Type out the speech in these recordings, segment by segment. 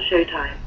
showtime.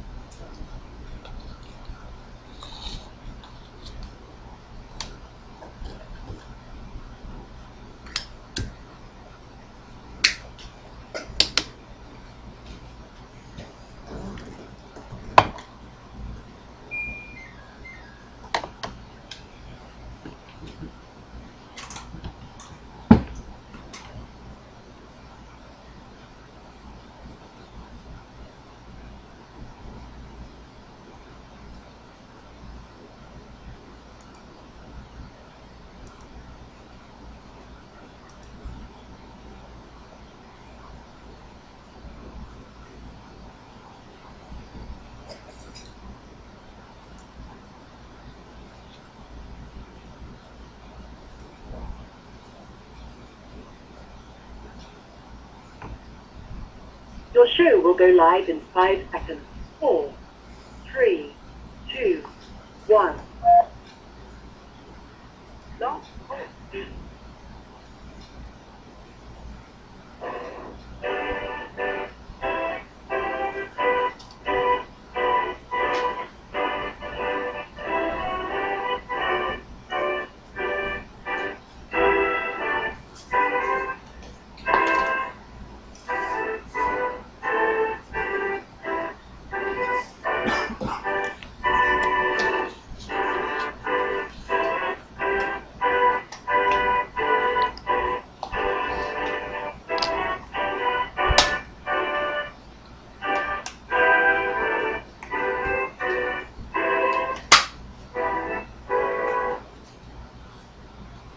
Your show will go live in 5 seconds. 4, 3, 2, 1. Stop.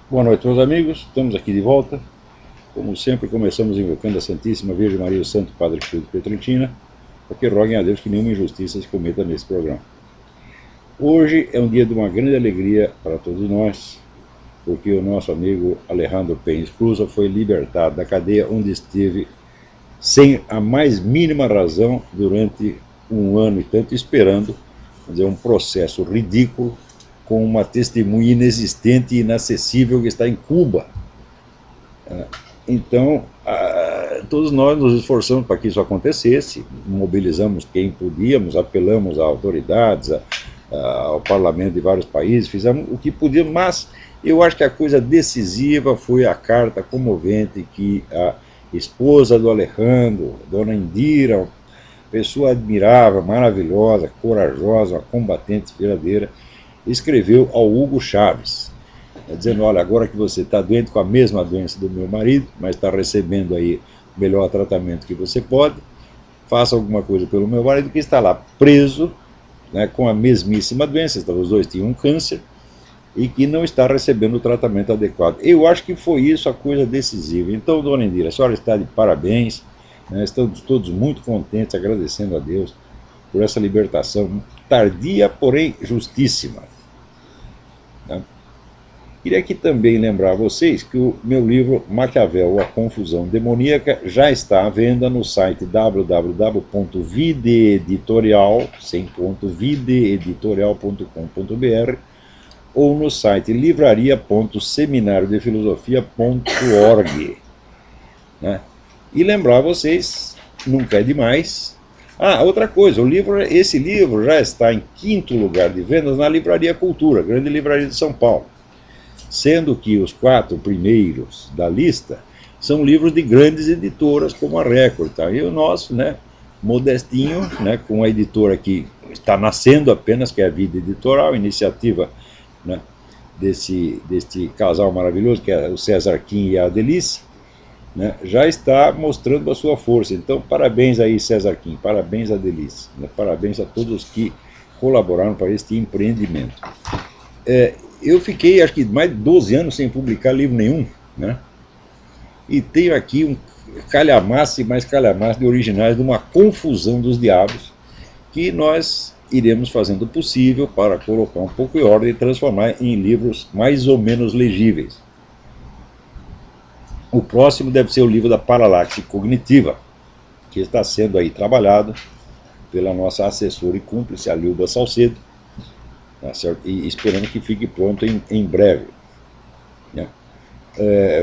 Boa noite, meus amigos, estamos aqui de volta. Como sempre, começamos invocando a Santíssima Virgem Maria e o Santo Padre Pio de Pietrelcina, para que roguem a Deus que nenhuma injustiça se cometa nesse programa. Hoje é um dia de uma grande alegria para todos nós, porque o nosso amigo Alejandro Peña Esclusa foi libertado da cadeia onde esteve sem a mais mínima razão durante 1 ano e tanto, esperando um processo ridículo com uma testemunha inexistente e inacessível que está em Cuba. Então, todos nós nos esforçamos para que isso acontecesse, mobilizamos quem podíamos, apelamos a autoridades, ao parlamento de vários países, fizemos o que podíamos, mas eu acho que a coisa decisiva foi a carta comovente que a esposa do Alejandro, Dona Indira, pessoa admirável, maravilhosa, corajosa, uma combatente verdadeira, escreveu ao Hugo Chávez, dizendo: olha, agora que você está doente com a mesma doença do meu marido, mas está recebendo aí o melhor tratamento que você pode, faça alguma coisa pelo meu marido, que está lá preso, né, com a mesmíssima doença, os dois tinham um câncer, e que não está recebendo o tratamento adequado. Eu acho que foi isso a coisa decisiva. Então, Dona Indira, a senhora está de parabéns, né, estamos todos muito contentes, agradecendo a Deus por essa libertação tardia, porém justíssima. Queria aqui também lembrar a vocês que o meu livro Maquiavel, A Confusão Demoníaca, já está à venda no site www.videeditorial.com.br ou no site livraria.seminariodefilosofia.org. Né? E lembrar a vocês, nunca é demais. Outra coisa, esse livro já está em 5º lugar de vendas na Livraria Cultura, grande livraria de São Paulo. Sendo que os 4 primeiros da lista são livros de grandes editoras como a Record. Tá? E o nosso, né, modestinho, né, com a editora que está nascendo apenas, que é a Vida Editoral, iniciativa, né, deste casal maravilhoso, que é o César Kim e a Adelice, né, já está mostrando a sua força. Então, parabéns aí, César Kim, parabéns a Adelice, né, parabéns a todos que colaboraram para este empreendimento. Eu fiquei, acho que mais de 12 anos sem publicar livro nenhum, né? E tenho aqui um calhamaço e mais calhamaço de originais de uma confusão dos diabos, que nós iremos fazendo o possível para colocar um pouco de ordem e transformar em livros mais ou menos legíveis. O próximo deve ser o livro da Paralaxe Cognitiva, que está sendo aí trabalhado pela nossa assessora e cúmplice, a Lilda Salcedo, tá certo? E esperando que fique pronto em breve. Né?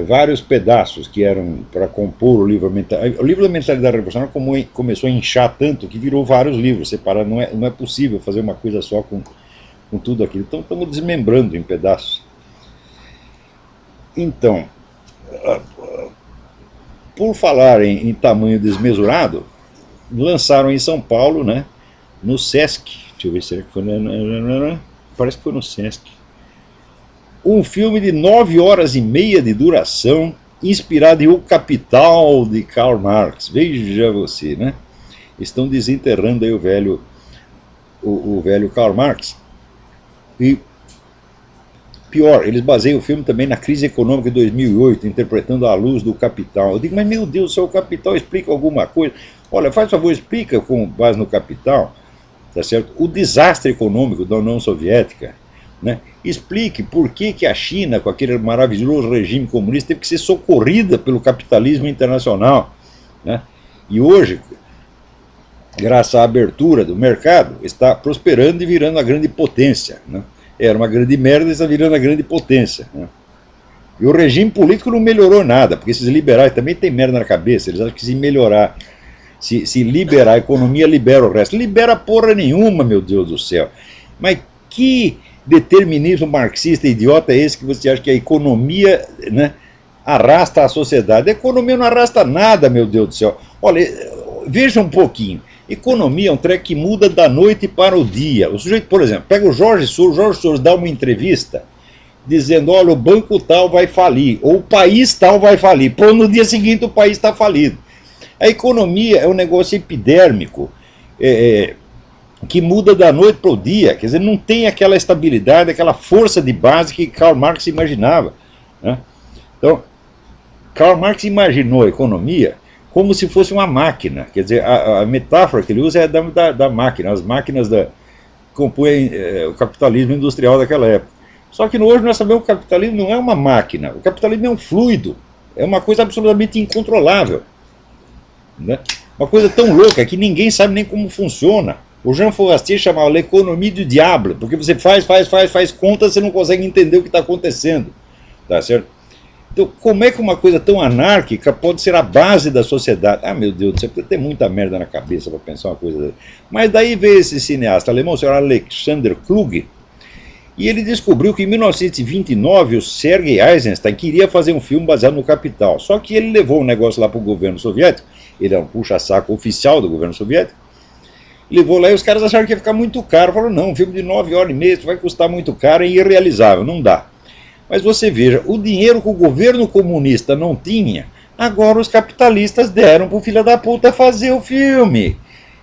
vários pedaços que eram para compor o livro mental. O livro da mentalidade revolucionária começou a inchar tanto que virou vários livros separados. Não é possível fazer uma coisa só com tudo aquilo. Então estamos desmembrando em pedaços. Então, por falar em tamanho desmesurado, lançaram em São Paulo, né, no Sesc, deixa eu ver se foi, parece que foi no Sesc, um filme de 9 horas e meia de duração, inspirado em O Capital de Karl Marx. Veja você, né? Estão desenterrando aí o velho Karl Marx. E pior, eles baseiam o filme também na crise econômica de 2008, interpretando à luz do Capital. Eu digo, mas meu Deus, se o Capital explica alguma coisa. Olha, faz favor, explica com base no Capital, tá certo? O desastre econômico da União Soviética, né? Explique por que a China, com aquele maravilhoso regime comunista, teve que ser socorrida pelo capitalismo internacional, né? E hoje, graças à abertura do mercado, está prosperando e virando a grande potência, né? Era uma grande merda e está virando a grande potência, né? E o regime político não melhorou nada, porque esses liberais também têm merda na cabeça. Eles acham que se melhorar, se liberar a economia, libera o resto. Libera porra nenhuma, meu Deus do céu. Mas que determinismo marxista idiota é esse que você acha que a economia, né, arrasta a sociedade? A economia não arrasta nada, meu Deus do céu. Olha, veja um pouquinho. Economia é um treco que muda da noite para o dia. O sujeito, por exemplo, pega o Jorge Soros dá uma entrevista dizendo, olha, o banco tal vai falir, ou o país tal vai falir. Pô, no dia seguinte o país está falido. A economia é um negócio epidérmico, que muda da noite para o dia. Quer dizer, não tem aquela estabilidade, aquela força de base que Karl Marx imaginava, né? Então, Karl Marx imaginou a economia como se fosse uma máquina. Quer dizer, a metáfora que ele usa é da máquina, as máquinas que compõem o capitalismo industrial daquela época. Só que hoje nós sabemos que o capitalismo não é uma máquina, o capitalismo é um fluido, é uma coisa absolutamente incontrolável, né? Uma coisa tão louca que ninguém sabe nem como funciona. O Jean Forestier chamava l'économie du diable, porque você faz conta, você não consegue entender o que está acontecendo, tá certo? Então, como é que uma coisa tão anárquica pode ser a base da sociedade? Ah, meu Deus do céu, tem muita merda na cabeça para pensar uma coisa dessa. Mas daí veio esse cineasta alemão, o senhor Alexander Kluge, e ele descobriu que em 1929 o Sergei Eisenstein queria fazer um filme baseado no Capital. Só que ele levou o negócio lá para o governo soviético, ele é um puxa-saco oficial do governo soviético, levou lá e os caras acharam que ia ficar muito caro. Falaram, não, um filme de 9 horas e meia vai custar muito caro, é irrealizável, não dá. Mas você veja, o dinheiro que o governo comunista não tinha, agora os capitalistas deram para o filho da puta fazer o filme.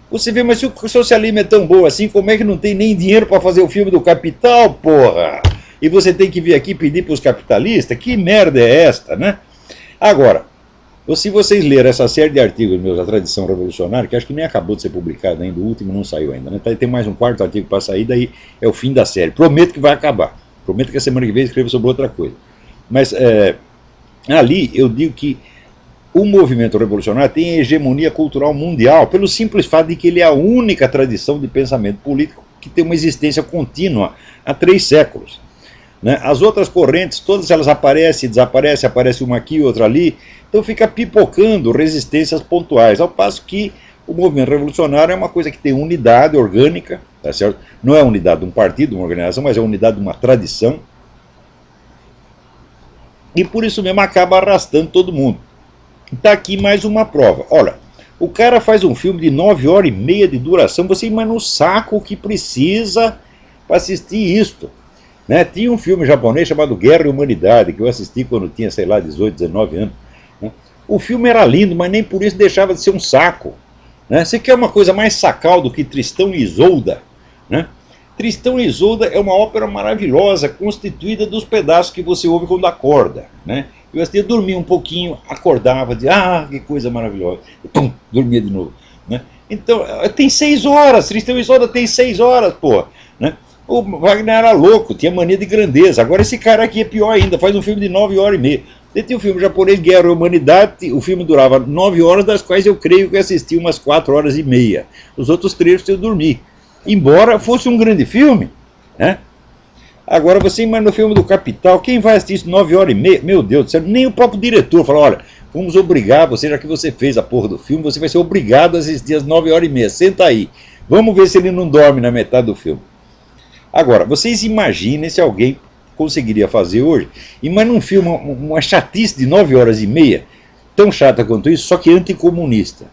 Você vê, mas se o socialismo é tão bom assim, como é que não tem nem dinheiro para fazer o filme do Capital, porra? E você tem que vir aqui pedir para os capitalistas? Que merda é esta, né? Agora, se vocês lerem essa série de artigos meus, A Tradição Revolucionária, que acho que nem acabou de ser publicado ainda, o último não saiu ainda, né? Tem mais um 4º artigo para sair, daí é o fim da série. Prometo que vai acabar. Prometo que a semana que vem escrevo sobre outra coisa. Mas ali eu digo que o movimento revolucionário tem hegemonia cultural mundial, pelo simples fato de que ele é a única tradição de pensamento político que tem uma existência contínua há 3 séculos. Né? As outras correntes, todas elas aparecem, desaparecem, aparece uma aqui, outra ali, então fica pipocando resistências pontuais, ao passo que o movimento revolucionário é uma coisa que tem unidade orgânica, tá certo? Não é a unidade de um partido, de uma organização, mas é a unidade de uma tradição, e por isso mesmo acaba arrastando todo mundo. Está aqui mais uma prova. Olha, o cara faz um filme de 9 horas e meia de duração, você imagina o saco que precisa para assistir isto. Né? Tinha um filme japonês chamado Guerra e Humanidade, que eu assisti quando tinha, sei lá, 18, 19 anos. Né? O filme era lindo, mas nem por isso deixava de ser um saco. Né? Você quer uma coisa mais sacal do que Tristão e Isolda? Né? Tristão e Isolda é uma ópera maravilhosa, constituída dos pedaços que você ouve quando acorda. Né? Eu assistia, dormia um pouquinho, acordava, dizia, que coisa maravilhosa, e pum, dormia de novo. Né? Então, tem 6 horas, Tristão e Isolda tem 6 horas, pô. Né? O Wagner era louco, tinha mania de grandeza. Agora esse cara aqui é pior ainda, faz um filme de 9 horas e meia. Ele tinha um filme japonês, Guerra e Humanidade, o filme durava 9 horas, das quais eu creio que assisti umas 4 horas e meia. Os outros trechos eu dormi. Embora fosse um grande filme, né? Agora você imagina no filme do Capital, quem vai assistir isso 9h30? Meu Deus do céu, nem o próprio diretor falou, olha, vamos obrigar você, já que você fez a porra do filme, você vai ser obrigado a assistir às 9h30, senta aí. Vamos ver se ele não dorme na metade do filme. Agora, vocês imaginem se alguém conseguiria fazer hoje, mas num filme, uma chatice de 9h30, tão chata quanto isso, só que anticomunista.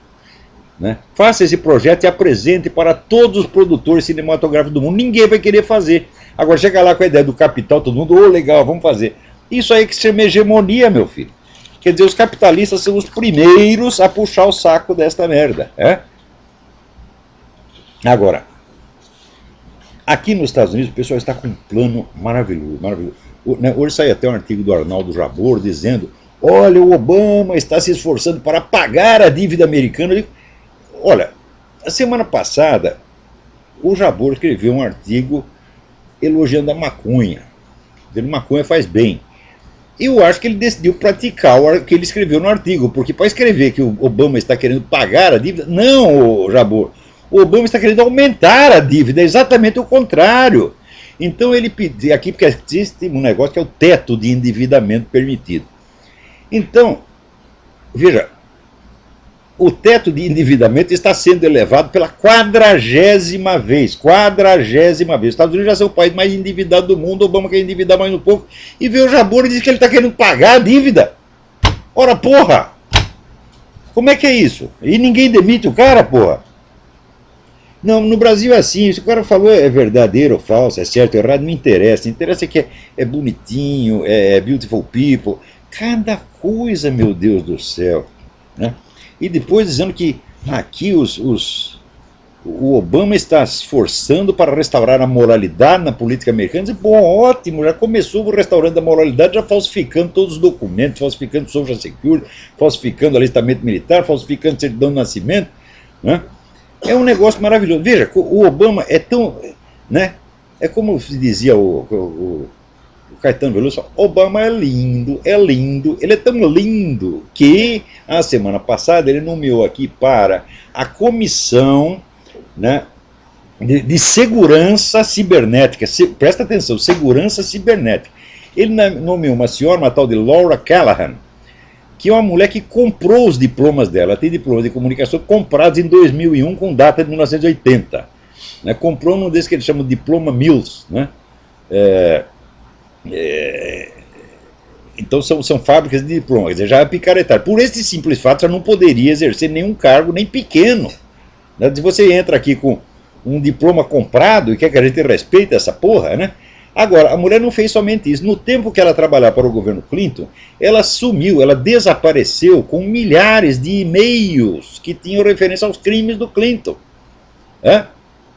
Né? Faça esse projeto e apresente para todos os produtores cinematográficos do mundo. Ninguém vai querer fazer. Agora chega lá com a ideia do Capital, todo mundo, legal, vamos fazer. Isso aí que se chama hegemonia, meu filho. Quer dizer, os capitalistas são os primeiros a puxar o saco desta merda. Agora, aqui nos Estados Unidos o pessoal está com um plano maravilhoso. Maravilhoso. Hoje sai até um artigo do Arnaldo Jabor dizendo, olha, o Obama está se esforçando para pagar a dívida americana. Eu digo, olha, a semana passada o Jabor escreveu um artigo elogiando a maconha. Dizendo que maconha faz bem. Eu acho que ele decidiu praticar o que ele escreveu no artigo, porque para escrever que o Obama está querendo pagar a dívida, não, Jabor, o Obama está querendo aumentar a dívida, é exatamente o contrário. Então ele pediu, aqui porque existe um negócio que é o teto de endividamento permitido. Então, veja, o teto de endividamento está sendo elevado pela 40ª vez. 40ª vez. Os Estados Unidos já são o país mais endividado do mundo, o Obama quer endividar mais um pouco, e vê o Jabor e diz que ele está querendo pagar a dívida. Ora, porra! Como é que é isso? E ninguém demite o cara, porra? Não, no Brasil é assim, se o cara falou é verdadeiro ou falso, é certo ou errado, não interessa. Interessa é que é bonitinho, é beautiful people. Cada coisa, meu Deus do céu. Né? E depois dizendo que aqui o Obama está se esforçando para restaurar a moralidade na política americana. Diz, bom, ótimo, já começou o restaurando a moralidade, já falsificando todos os documentos, falsificando Social Security, falsificando alistamento militar, falsificando certidão de nascimento. Né? É um negócio maravilhoso. Veja, o Obama é tão... Né? É como dizia o Caetano Veloso, Obama é lindo, ele é tão lindo que a semana passada ele nomeou aqui para a comissão, né, de segurança cibernética, presta atenção, segurança cibernética. Ele nomeou uma senhora, uma tal de Laura Callahan, que é uma mulher que comprou os diplomas dela. Ela tem diplomas de comunicação comprados em 2001 com data de 1980. Né, comprou num desses que eles chamam de diploma Mills, né? Então são fábricas de diplomas, quer dizer, já é picaretagem. Por esse simples fato, você não poderia exercer nenhum cargo, nem pequeno. Né? Se você entra aqui com um diploma comprado e quer que a gente respeite essa porra, né? Agora, a mulher não fez somente isso. No tempo que ela trabalhava para o governo Clinton, ela sumiu, ela desapareceu com milhares de e-mails que tinham referência aos crimes do Clinton.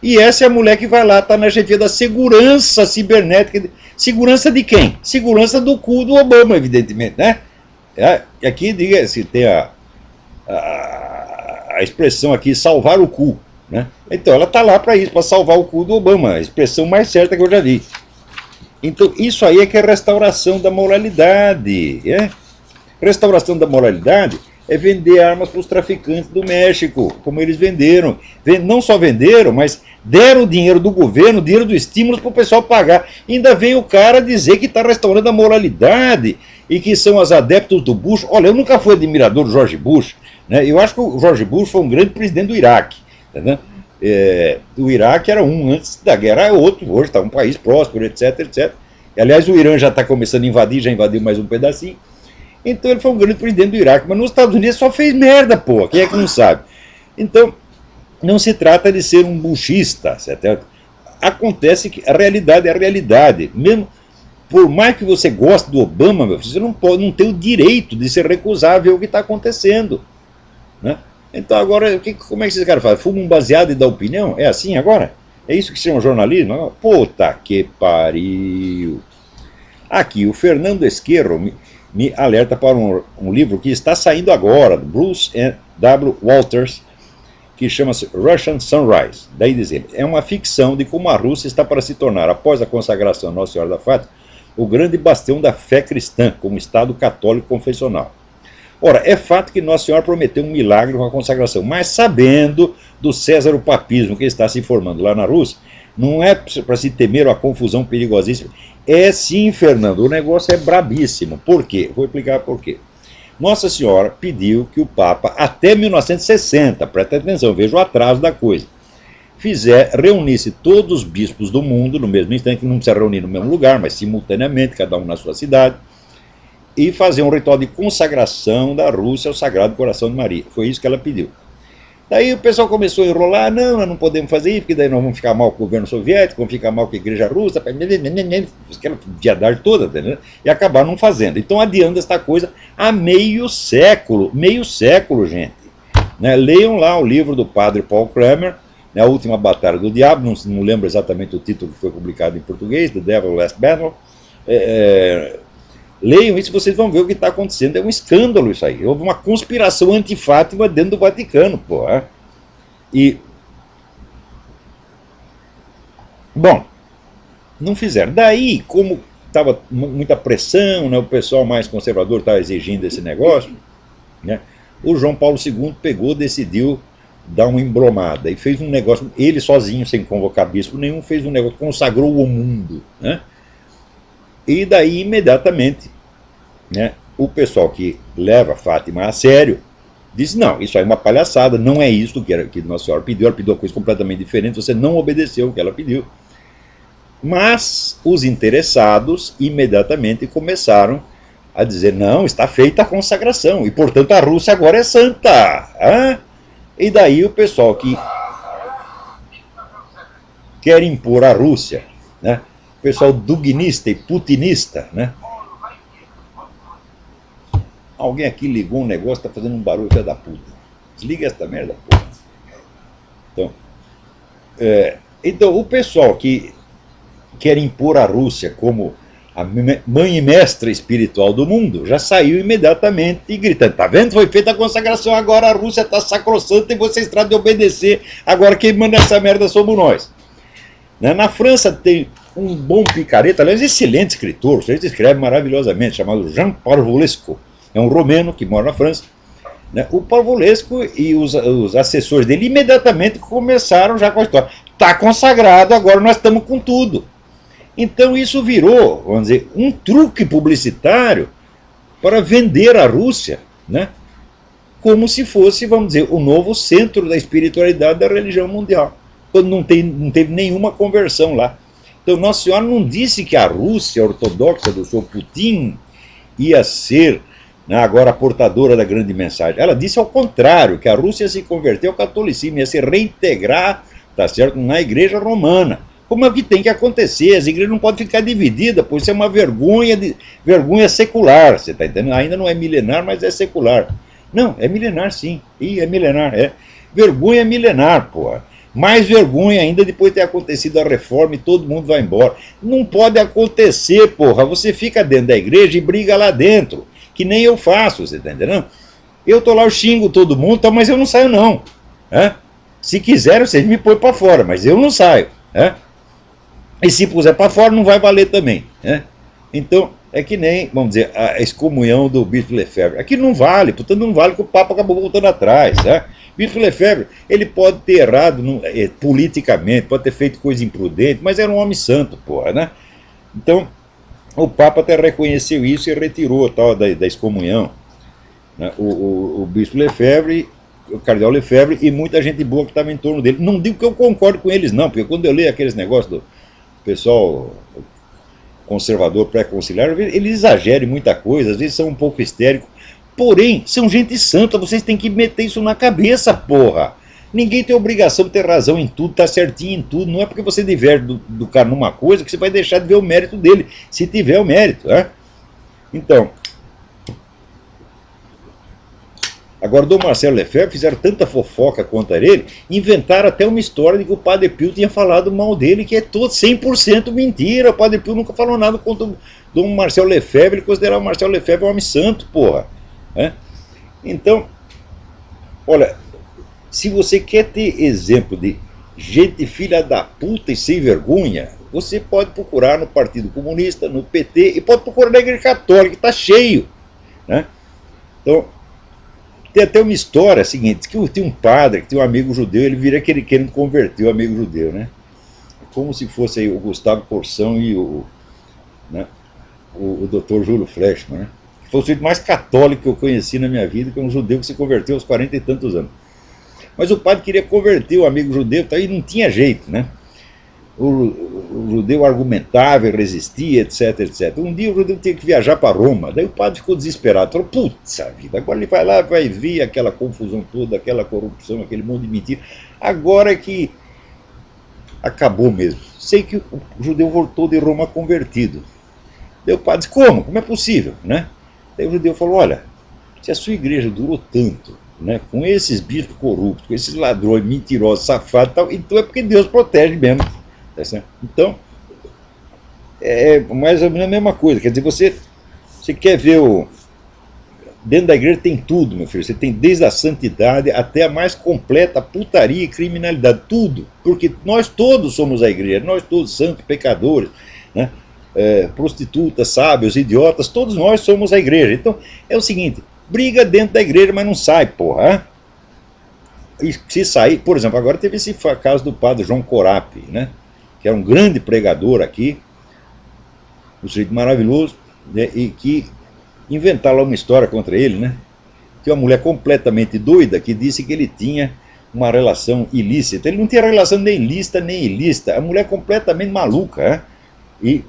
E essa é a mulher que vai lá, está na chefia da segurança cibernética. Segurança de quem? Segurança do cu do Obama, evidentemente, né? E aqui, diga-se, tem a expressão aqui, salvar o cu. Né? Então, ela está lá para isso, para salvar o cu do Obama, a expressão mais certa que eu já vi. Então, isso aí é que é restauração da moralidade. Restauração da moralidade é vender armas para os traficantes do México, como eles venderam. Não só venderam, mas deram o dinheiro do governo, o dinheiro do estímulo para o pessoal pagar. E ainda vem o cara dizer que está restaurando a moralidade e que são os adeptos do Bush. Olha, eu nunca fui admirador do George Bush. Né? Eu acho que o George Bush foi um grande presidente do Iraque. Né? O Iraque era um, antes da guerra é outro, hoje está um país próspero, etc, etc. E, aliás, o Irã já está começando a invadir, já invadiu mais um pedacinho. Então ele foi um grande presidente do Iraque, mas nos Estados Unidos só fez merda, pô, quem é que não sabe? Então, não se trata de ser um buchista, certo? Acontece que a realidade é a realidade. Mesmo, por mais que você goste do Obama, você não tem o direito de se recusar a ver o que está acontecendo. Né? Então agora, como é que esses caras fazem? Fumam um baseado e dão opinião? É assim agora? É isso que se chama jornalismo? Puta que pariu! Aqui, o Fernando Esquerro me alerta para um livro que está saindo agora, do Bruce W. Walters, que chama-se Russian Sunrise. Daí diz ele, é uma ficção de como a Rússia está para se tornar, após a consagração à Nossa Senhora da Fátima, o grande bastião da fé cristã, como Estado católico confessional. Ora, é fato que Nossa Senhora prometeu um milagre com a consagração, mas sabendo do césaropapismo que está se formando lá na Rússia, Não é para se temer uma confusão perigosíssima. É sim, Fernando, o negócio é brabíssimo. Por quê? Vou explicar por quê. Nossa Senhora pediu que o Papa, até 1960, presta atenção, veja o atraso da coisa, reunisse todos os bispos do mundo no mesmo instante, não precisa reunir no mesmo lugar, mas simultaneamente, cada um na sua cidade, e fazer um ritual de consagração da Rússia ao Sagrado Coração de Maria. Foi isso que ela pediu. Daí o pessoal começou a enrolar, não, nós não podemos fazer isso, porque daí nós vamos ficar mal com o governo soviético, vamos ficar mal com a igreja russa, aquela viadagem toda, entendeu? E acabaram não fazendo. Então adiando esta coisa há meio século, gente. Né? Leiam lá o livro do padre Paul Kramer, né, A Última Batalha do Diabo, não lembro exatamente o título que foi publicado em português, The Devil's Last Battle. Leiam isso, vocês vão ver o que está acontecendo. É um escândalo isso aí. Houve uma conspiração anti-Fátima dentro do Vaticano, pô. E bom, não fizeram. Daí, como estava muita pressão, né, o pessoal mais conservador estava exigindo esse negócio, né, o João Paulo II decidiu dar uma embromada e fez um negócio, ele sozinho, sem convocar bispo nenhum, fez um negócio, consagrou o mundo, né? E daí, imediatamente, né, o pessoal que leva Fátima a sério disse, não, isso aí é uma palhaçada, não é isso que Nossa Senhora pediu, ela pediu uma coisa completamente diferente, você não obedeceu o que ela pediu. Mas os interessados imediatamente começaram a dizer, não, está feita a consagração, e portanto a Rússia agora é santa. E daí o pessoal que quer impor a Rússia, né, o pessoal dugnista e putinista, né? Alguém aqui ligou um negócio, está fazendo um barulho, filho da puta. Desliga essa merda, porra. Então, o pessoal que quer impor a Rússia como a mãe e mestra espiritual do mundo já saiu imediatamente gritando, tá vendo? Foi feita a consagração, agora a Rússia está sacrossanta e vocês tratam de obedecer, agora quem manda essa merda somos nós. Na França tem um bom picareta, aliás, excelente escritor, ele escreve maravilhosamente, chamado Jean Parvulescu. É um romeno que mora na França. O Parvulescu e os assessores dele imediatamente começaram já com a história. Está consagrado, agora nós estamos com tudo. Então isso virou, vamos dizer, um truque publicitário para vender a Rússia, né, como se fosse, vamos dizer, o novo centro da espiritualidade da religião mundial. Quando não teve nenhuma conversão lá. Então Nossa Senhora não disse que a Rússia ortodoxa do seu Putin ia ser, né, agora a portadora da grande mensagem. Ela disse ao contrário, que a Rússia se converteu ao catolicismo, ia se reintegrar, tá certo, na igreja romana. Como é que tem que acontecer? As igrejas não podem ficar divididas, pois isso é uma vergonha secular, você está entendendo? Ainda não é milenar, mas é secular. Não, é milenar sim, é milenar, é. Vergonha milenar, porra. Mais vergonha ainda depois de ter acontecido a reforma e todo mundo vai embora. Não pode acontecer, porra. Você fica dentro da igreja e briga lá dentro, que nem eu faço, você está entendendo? Eu tô lá, eu xingo todo mundo, mas eu não saio não. Se quiser, vocês me põem para fora, mas eu não saio. E se puser para fora, não vai valer também. Então, é que nem, vamos dizer, a excomunhão do Bispo Lefebvre. Aqui não vale, portanto não vale que o Papa acabou voltando atrás. Bispo Lefebvre, ele pode ter errado politicamente, pode ter feito coisa imprudente, mas era um homem santo, porra, né? Então, o Papa até reconheceu isso e retirou tal da excomunhão, né? O Bispo Lefebvre, o Cardeal Lefebvre e muita gente boa que estava em torno dele. Não digo que eu concordo com eles, não, porque quando eu leio aqueles negócios do pessoal conservador pré-conciliar, eles exageram muita coisa, às vezes são um pouco histéricos, porém, são gente santa, vocês têm que meter isso na cabeça, porra. Ninguém tem obrigação de ter razão em tudo, tá certinho em tudo, não é porque você diverge do cara numa coisa que você vai deixar de ver o mérito dele, se tiver o mérito, né? Então, agora, Dom Marcelo Lefebvre fizeram tanta fofoca contra ele, inventaram até uma história de que o Padre Pio tinha falado mal dele, que é todo 100% mentira. O Padre Pio nunca falou nada contra o Dom Marcelo Lefebvre, ele considerava o Marcelo Lefebvre um homem santo, porra. Então, olha, se você quer ter exemplo de gente filha da puta e sem vergonha, você pode procurar no Partido Comunista, no PT, e pode procurar na Igreja Católica, que está cheio, né? Então, tem até uma história seguinte, que tinha um padre, que tinha um amigo judeu, ele vira querendo converter o amigo judeu, né? como se fosse aí o Gustavo Corsão e né, o Dr. Júlio Flechman, né? Que foi o sujeito mais católico que eu conheci na minha vida, que é um judeu que se converteu aos 40 e tantos anos. Mas o padre queria converter o amigo judeu, tá, e não tinha jeito, né? O judeu argumentava e resistia, etc, etc. Um dia o judeu tinha que viajar para Roma, daí o padre ficou desesperado, falou, putz vida, agora ele vai lá, vai ver aquela confusão toda, aquela corrupção, aquele monte de mentira, agora é que acabou mesmo. Sei que o judeu voltou de Roma convertido. Daí o padre disse, como? Como é possível, né? Daí o judeu falou, olha, se a sua igreja durou tanto, né, com esses bispos corruptos, com esses ladrões, mentirosos, safados, tal, então é porque Deus protege mesmo. Então, é mais ou menos a mesma coisa. Quer dizer, você quer ver dentro da igreja tem tudo, meu filho. Você tem desde a santidade até a mais completa putaria e criminalidade. Tudo. Porque nós todos somos a igreja. Nós todos, santos, pecadores, né? Prostitutas, sábios, idiotas, todos nós somos a igreja. Então, é o seguinte, briga dentro da igreja, mas não sai, porra. E se sair, por exemplo, agora teve esse caso do padre João Corapi, né? Que era um grande pregador aqui, um sujeito maravilhoso, né, e que inventaram lá uma história contra ele, né? Que uma mulher completamente doida que disse que ele tinha uma relação ilícita. Ele não tinha relação nem lícita nem ilícita, a mulher completamente maluca, né? E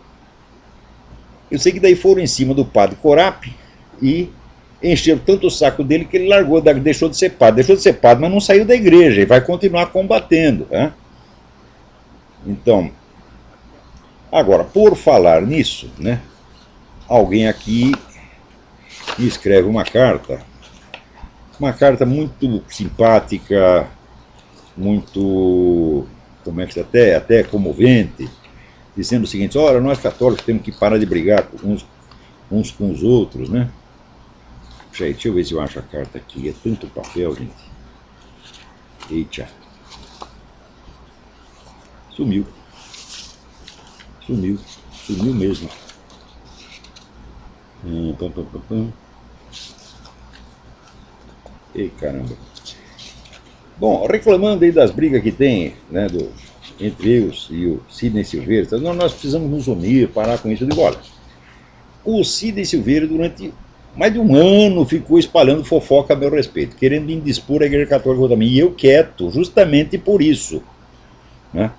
eu sei que daí foram em cima do padre Corapi e encheram tanto o saco dele que ele largou, deixou de ser padre, mas não saiu da igreja e vai continuar combatendo, né? Então, agora, por falar nisso, né, alguém aqui me escreve uma carta muito simpática, muito, como é que até comovente, dizendo o seguinte, olha, nós católicos temos que parar de brigar uns com os outros, né? Deixa eu ver se eu acho a carta aqui, é tanto papel, gente. Eita. Sumiu mesmo. Ei, caramba. Bom, reclamando aí das brigas que tem, né, entre eu e o Sidney Silveira, então, nós precisamos nos unir, parar com isso. Eu digo, olha, o Sidney Silveira durante mais de um ano ficou espalhando fofoca a meu respeito, querendo indispor a Igreja Católica contra mim, e eu quieto, justamente por isso, né?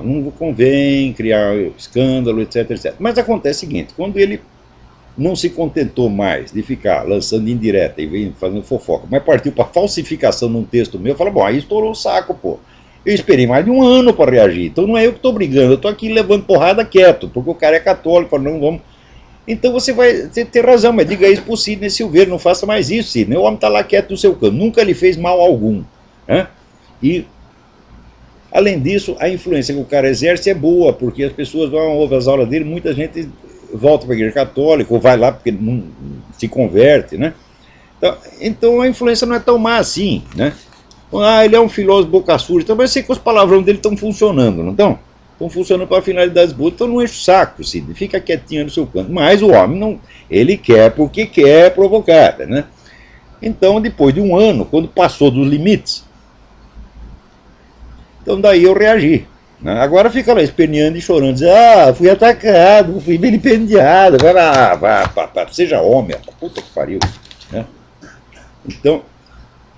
Não convém criar escândalo, etc, etc. Mas acontece o seguinte, quando ele não se contentou mais de ficar lançando indireta e fazendo fofoca, mas partiu para falsificação num texto meu, eu falo, bom, aí estourou o saco, pô. Eu esperei mais de um ano para reagir, então não é eu que estou brigando, eu estou aqui levando porrada quieto, porque o cara é católico, não vamos... Então você vai ter razão, mas diga isso pro Sidney Silveira, não faça mais isso, Sidney. O homem está lá quieto no seu canto, nunca lhe fez mal algum, né? E além disso, a influência que o cara exerce é boa, porque as pessoas vão ouvir as aulas dele, muita gente volta para a igreja católica, ou vai lá porque não se converte, né? Então a influência não é tão má assim, né? Ele é um filósofo boca suja, então vai ser que os palavrões dele estão funcionando, não estão? Estão funcionando para finalidades boas, então não enche o saco, Sidney, fica quietinho no seu canto. Mas o homem não, ele quer porque quer provocar, né? Então, depois de um ano, quando passou dos limites, então daí eu reagi, né? Agora fica lá esperneando e chorando, diz, fui atacado, fui vilipendiado, seja homem, puta que pariu, né? Então,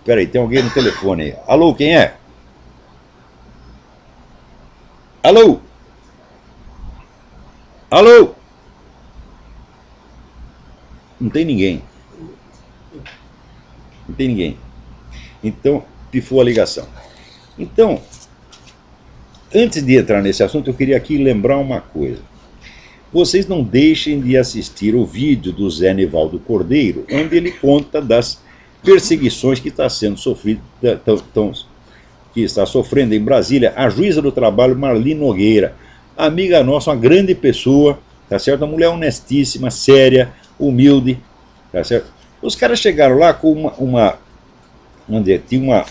peraí, tem alguém no telefone aí. Alô, quem é? Alô? Alô? Não tem ninguém. Não tem ninguém. Então, pifou a ligação. Então, antes de entrar nesse assunto, eu queria aqui lembrar uma coisa. Vocês não deixem de assistir o vídeo do Zé Nivaldo Cordeiro, onde ele conta das perseguições que está sendo sofrido, que está sofrendo em Brasília a juíza do trabalho Marli Nogueira, amiga nossa, uma grande pessoa, tá certo? Uma mulher honestíssima, séria, humilde, tá certo? Os caras chegaram lá com tinha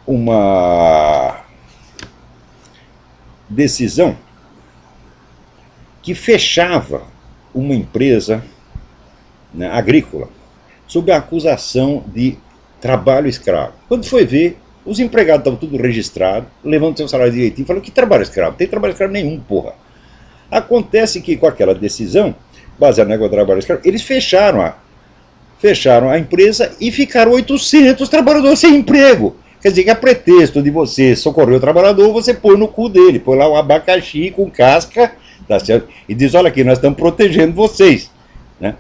uma decisão que fechava uma empresa, né, agrícola sob a acusação de trabalho escravo. Quando foi ver, Os empregados estavam tudo registrado, levando seu salário direitinho. Falou, que trabalho escravo? Não tem trabalho escravo nenhum, porra. Acontece que com aquela decisão, baseada no negócio do trabalho escravo, eles fecharam a empresa e ficaram 800 trabalhadores sem emprego. Quer dizer que a pretexto de você socorrer o trabalhador, você põe no cu dele, põe lá um abacaxi com casca, tá certo? E diz, olha aqui, nós estamos protegendo vocês. Né?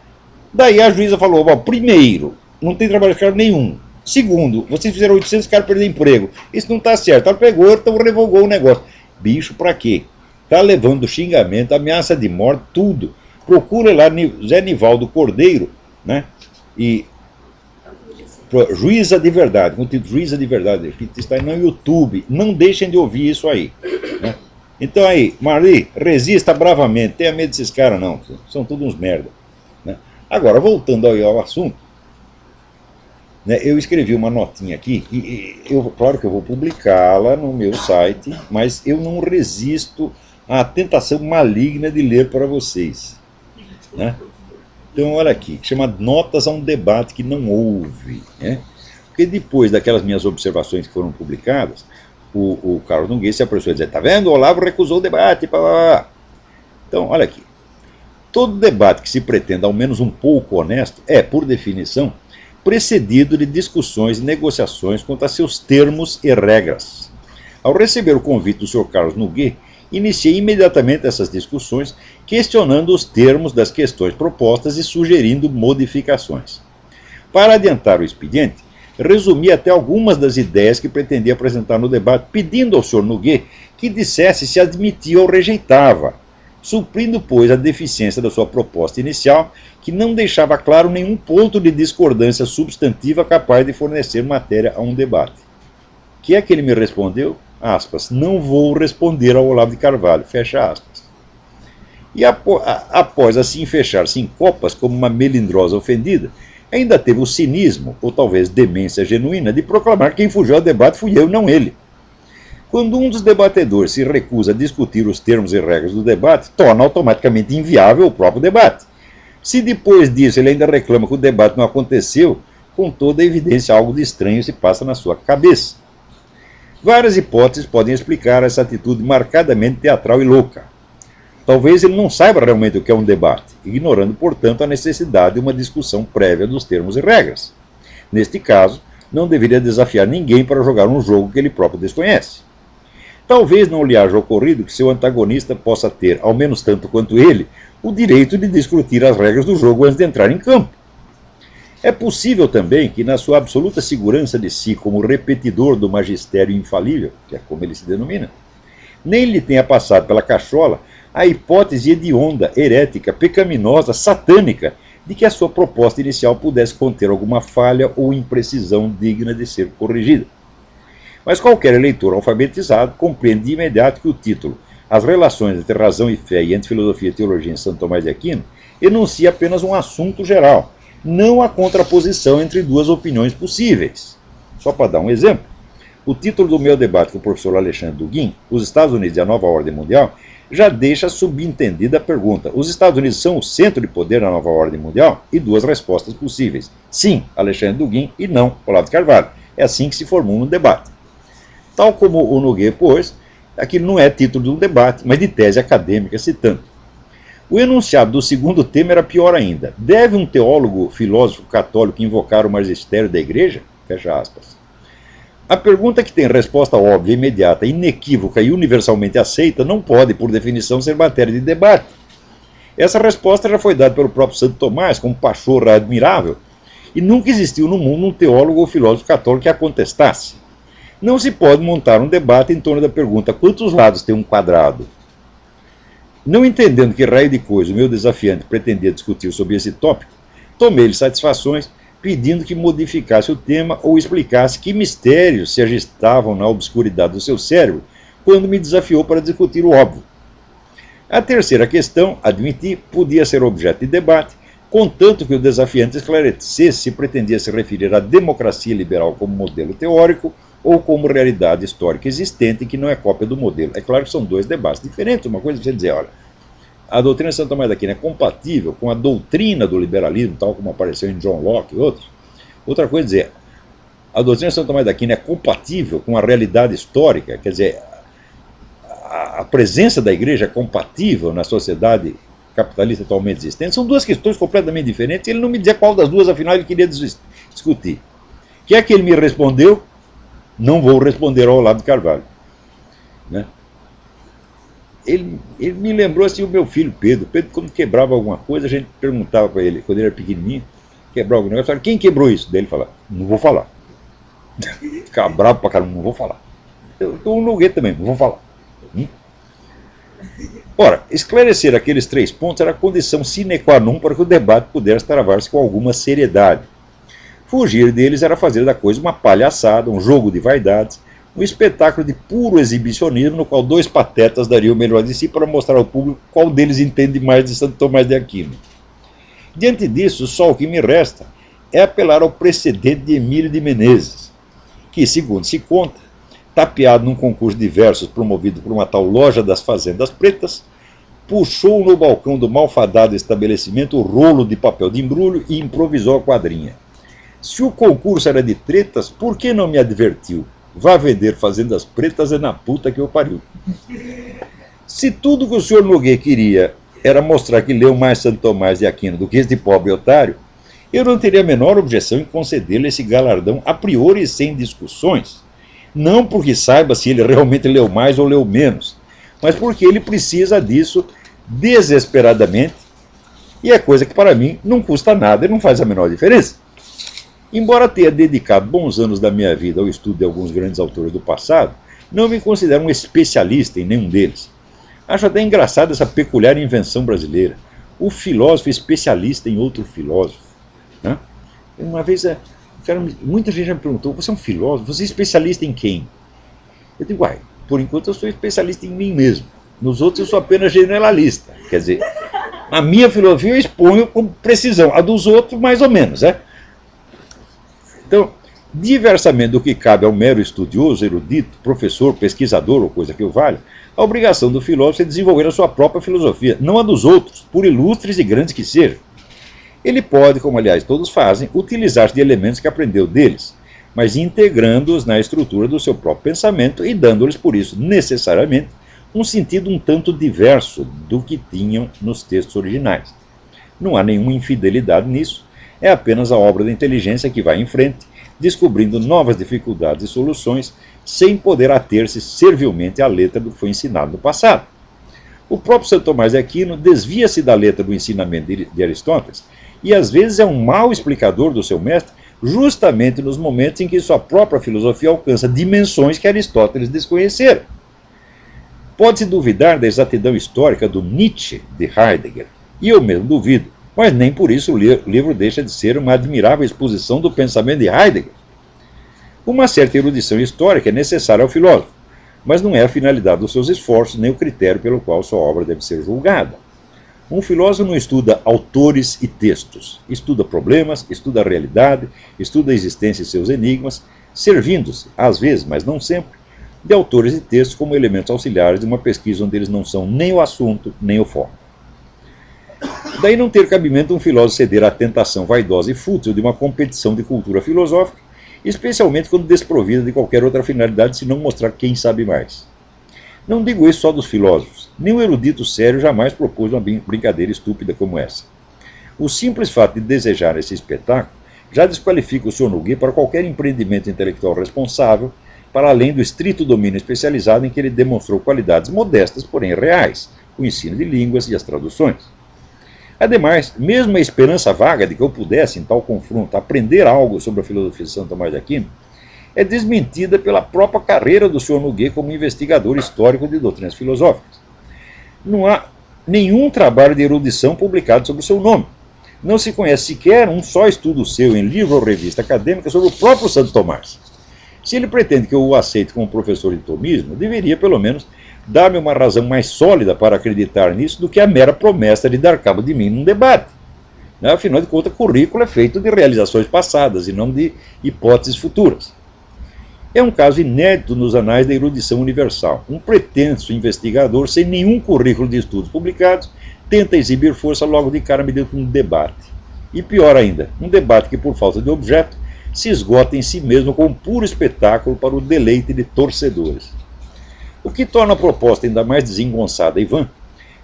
Daí a juíza falou, bom, primeiro, não tem trabalho escravo nenhum. Segundo, vocês fizeram 800 caras perder emprego. Isso não está certo. Ela pegou, então revogou o negócio. Bicho, pra quê? Tá levando xingamento, ameaça de morte, tudo. Procura lá Zé Nivaldo Cordeiro, né? E Juíza de Verdade, com o título Juíza de Verdade, que está aí no YouTube. Não deixem de ouvir isso aí. Né? Então aí, Marli, resista bravamente. Tenha medo desses caras, não. São todos uns merda. Né? Agora, voltando ao assunto, né, eu escrevi uma notinha aqui, claro que eu vou publicá-la no meu site, mas eu não resisto à tentação maligna de ler para vocês. Né? Então, olha aqui, chama Notas a um Debate que Não Houve. Né? Porque depois daquelas minhas observações que foram publicadas, o Carlos Nogueira se apressou a dizer, tá vendo, o Olavo recusou o debate, blá, blá, blá. Então, olha aqui, todo debate que se pretenda ao menos um pouco honesto é, por definição, precedido de discussões e negociações quanto a seus termos e regras. Ao receber o convite do Sr. Carlos Nogueira, iniciei imediatamente essas discussões, questionando os termos das questões propostas e sugerindo modificações. Para adiantar o expediente, resumi até algumas das ideias que pretendia apresentar no debate, pedindo ao Sr. Nogueira que dissesse se admitia ou rejeitava, suprindo, pois, a deficiência da sua proposta inicial, que não deixava claro nenhum ponto de discordância substantiva capaz de fornecer matéria a um debate. O que é que ele me respondeu? Aspas, não vou responder ao Olavo de Carvalho, fecha aspas. E após assim fechar-se em copas como uma melindrosa ofendida, ainda teve o cinismo, ou talvez demência genuína, de proclamar que quem fugiu ao debate fui eu, não ele. Quando um dos debatedores se recusa a discutir os termos e regras do debate, torna automaticamente inviável o próprio debate. Se depois disso ele ainda reclama que o debate não aconteceu, com toda a evidência algo de estranho se passa na sua cabeça. Várias hipóteses podem explicar essa atitude marcadamente teatral e louca. Talvez ele não saiba realmente o que é um debate, ignorando, portanto, a necessidade de uma discussão prévia dos termos e regras. Neste caso, não deveria desafiar ninguém para jogar um jogo que ele próprio desconhece. Talvez não lhe haja ocorrido que seu antagonista possa ter, ao menos tanto quanto ele, o direito de discutir as regras do jogo antes de entrar em campo. É possível também que, na sua absoluta segurança de si como repetidor do magistério infalível, que é como ele se denomina, nem lhe tenha passado pela cachola a hipótese hedionda, herética, pecaminosa, satânica, de que a sua proposta inicial pudesse conter alguma falha ou imprecisão digna de ser corrigida. Mas qualquer eleitor alfabetizado compreende de imediato que o título As Relações entre Razão e Fé e Antifilosofia e Teologia em Santo Tomás de Aquino enuncia apenas um assunto geral, não a contraposição entre duas opiniões possíveis. Só para dar um exemplo, o título do meu debate com o professor Alexandre Duguin, Os Estados Unidos e a Nova Ordem Mundial, já deixa subentendida a pergunta: os Estados Unidos são o centro de poder na nova ordem mundial? E duas respostas possíveis: sim, Alexandre Duguin, e não, Olavo de Carvalho. É assim que se formou um debate. Tal como o Nogueira pôs, aquilo não é título de um debate, mas de tese acadêmica, citando. O enunciado do segundo tema era pior ainda. Deve um teólogo, filósofo católico invocar o magistério da igreja? Fecha aspas. A pergunta, que tem resposta óbvia, imediata, inequívoca e universalmente aceita, não pode, por definição, ser matéria de debate. Essa resposta já foi dada pelo próprio Santo Tomás, como pachorra admirável, e nunca existiu no mundo um teólogo ou filósofo católico que a contestasse. Não se pode montar um debate em torno da pergunta: quantos lados tem um quadrado? Não entendendo que raio de coisa o meu desafiante pretendia discutir sobre esse tópico, tomei-lhe satisfações, pedindo que modificasse o tema ou explicasse que mistérios se agitavam na obscuridade do seu cérebro quando me desafiou para discutir o óbvio. A terceira questão, admiti, podia ser objeto de debate, contanto que o desafiante esclarecesse se pretendia se referir à democracia liberal como modelo teórico ou como realidade histórica existente que não é cópia do modelo. É claro que são dois debates diferentes. Uma coisa é você dizer, olha, a doutrina de Santo Tomás de Aquino é compatível com a doutrina do liberalismo, tal como apareceu em John Locke e outros. Outra coisa é dizer, a doutrina de Santo Tomás de Aquino é compatível com a realidade histórica, quer dizer, a presença da igreja é compatível na sociedade capitalista atualmente existente, são duas questões completamente diferentes, ele não me dizia qual das duas, afinal, ele queria discutir. O que é que ele me respondeu? Não vou responder ao Olavo de Carvalho. Né? Ele me lembrou assim o meu filho Pedro. Pedro, quando quebrava alguma coisa, a gente perguntava para ele, quando ele era pequenininho, quebrava algum negócio, quem quebrou isso? Daí ele falava, não vou falar. Ficava bravo pra caramba, não vou falar. Eu um Nogueira também, não vou falar. Ora, esclarecer aqueles 3 pontos era a condição sine qua non para que o debate pudesse travar-se com alguma seriedade. Fugir deles era fazer da coisa uma palhaçada, um jogo de vaidades, um espetáculo de puro exibicionismo no qual 2 patetas dariam o melhor de si para mostrar ao público qual deles entende mais de Santo Tomás de Aquino. Diante disso, só o que me resta é apelar ao precedente de Emílio de Menezes, que, segundo se conta, tapeado num concurso de versos promovido por uma tal loja das fazendas pretas, puxou no balcão do malfadado estabelecimento o rolo de papel de embrulho e improvisou a quadrinha. Se o concurso era de tretas, por que não me advertiu? Vá vender fazendas pretas é na puta que eu pariu. Se tudo que o senhor Nogueira queria era mostrar que leu mais Santo Tomás de Aquino do que este pobre otário, eu não teria a menor objeção em conceder-lhe esse galardão a priori sem discussões. Não porque saiba se ele realmente leu mais ou leu menos, mas porque ele precisa disso desesperadamente, e é coisa que para mim não custa nada e não faz a menor diferença. Embora tenha dedicado bons anos da minha vida ao estudo de alguns grandes autores do passado, não me considero um especialista em nenhum deles. Acho até engraçada essa peculiar invenção brasileira. O filósofo especialista em outro filósofo. Né? Uma vez, muita gente já me perguntou, você é um filósofo? Você é especialista em quem? Eu digo, por enquanto eu sou especialista em mim mesmo. Nos outros eu sou apenas generalista. Quer dizer, a minha filosofia eu exponho com precisão, a dos outros mais ou menos. Então, diversamente do que cabe ao mero estudioso, erudito, professor, pesquisador ou coisa que o valha, a obrigação do filósofo é desenvolver a sua própria filosofia, não a dos outros, por ilustres e grandes que sejam. Ele pode, como aliás todos fazem, utilizar-se de elementos que aprendeu deles, mas integrando-os na estrutura do seu próprio pensamento e dando-lhes, por isso, necessariamente, um sentido um tanto diverso do que tinham nos textos originais. Não há nenhuma infidelidade nisso, é apenas a obra da inteligência que vai em frente, descobrindo novas dificuldades e soluções, sem poder ater-se servilmente à letra do que foi ensinado no passado. O próprio Santo Tomás de Aquino desvia-se da letra do ensinamento de Aristóteles e às vezes é um mau explicador do seu mestre, justamente nos momentos em que sua própria filosofia alcança dimensões que Aristóteles desconhecera. Pode-se duvidar da exatidão histórica do Nietzsche de Heidegger, e eu mesmo duvido, mas nem por isso o livro deixa de ser uma admirável exposição do pensamento de Heidegger. Uma certa erudição histórica é necessária ao filósofo, mas não é a finalidade dos seus esforços nem o critério pelo qual sua obra deve ser julgada. Um filósofo não estuda autores e textos, estuda problemas, estuda a realidade, estuda a existência e seus enigmas, servindo-se, às vezes, mas não sempre, de autores e textos como elementos auxiliares de uma pesquisa onde eles não são nem o assunto, nem o foco. Daí não ter cabimento um filósofo ceder à tentação vaidosa e fútil de uma competição de cultura filosófica, especialmente quando desprovida de qualquer outra finalidade senão mostrar quem sabe mais. Não digo isso só dos filósofos, nenhum erudito sério jamais propôs uma brincadeira estúpida como essa. O simples fato de desejar esse espetáculo já desqualifica o Sr. Nogueira para qualquer empreendimento intelectual responsável, para além do estrito domínio especializado em que ele demonstrou qualidades modestas, porém reais, o ensino de línguas e as traduções. Ademais, mesmo a esperança vaga de que eu pudesse, em tal confronto, aprender algo sobre a filosofia de Santo Tomás de Aquino, é desmentida pela própria carreira do Sr. Nogueira como investigador histórico de doutrinas filosóficas. Não há nenhum trabalho de erudição publicado sobre o seu nome. Não se conhece sequer um só estudo seu em livro ou revista acadêmica sobre o próprio Santo Tomás. Se ele pretende que eu o aceite como professor de tomismo, deveria, pelo menos, dar-me uma razão mais sólida para acreditar nisso do que a mera promessa de dar cabo de mim num debate. Afinal de contas, currículo é feito de realizações passadas e não de hipóteses futuras. É um caso inédito nos anais da erudição universal. Um pretenso investigador, sem nenhum currículo de estudos publicados, tenta exibir força logo de cara mediante um debate. E pior ainda, um debate que, por falta de objeto, se esgota em si mesmo como um puro espetáculo para o deleite de torcedores. O que torna a proposta ainda mais desengonçada e vã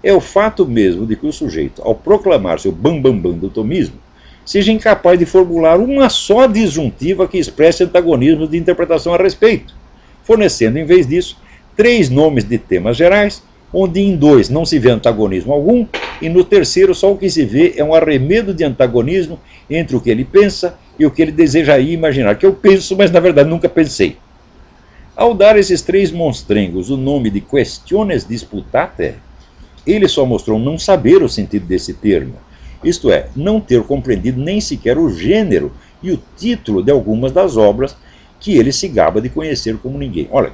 é o fato mesmo de que o sujeito, ao proclamar seu bambambam do tomismo, seja incapaz de formular uma só disjuntiva que expresse antagonismos de interpretação a respeito, fornecendo, em vez disso, 3 nomes de temas gerais, onde em 2 não se vê antagonismo algum, e no terceiro só o que se vê é um arremedo de antagonismo entre o que ele pensa e o que ele desejaria imaginar, que eu penso, mas na verdade nunca pensei. Ao dar esses 3 monstrengos o nome de questiones disputate, ele só mostrou não saber o sentido desse termo, isto é, não ter compreendido nem sequer o gênero e o título de algumas das obras que ele se gaba de conhecer como ninguém. Olha,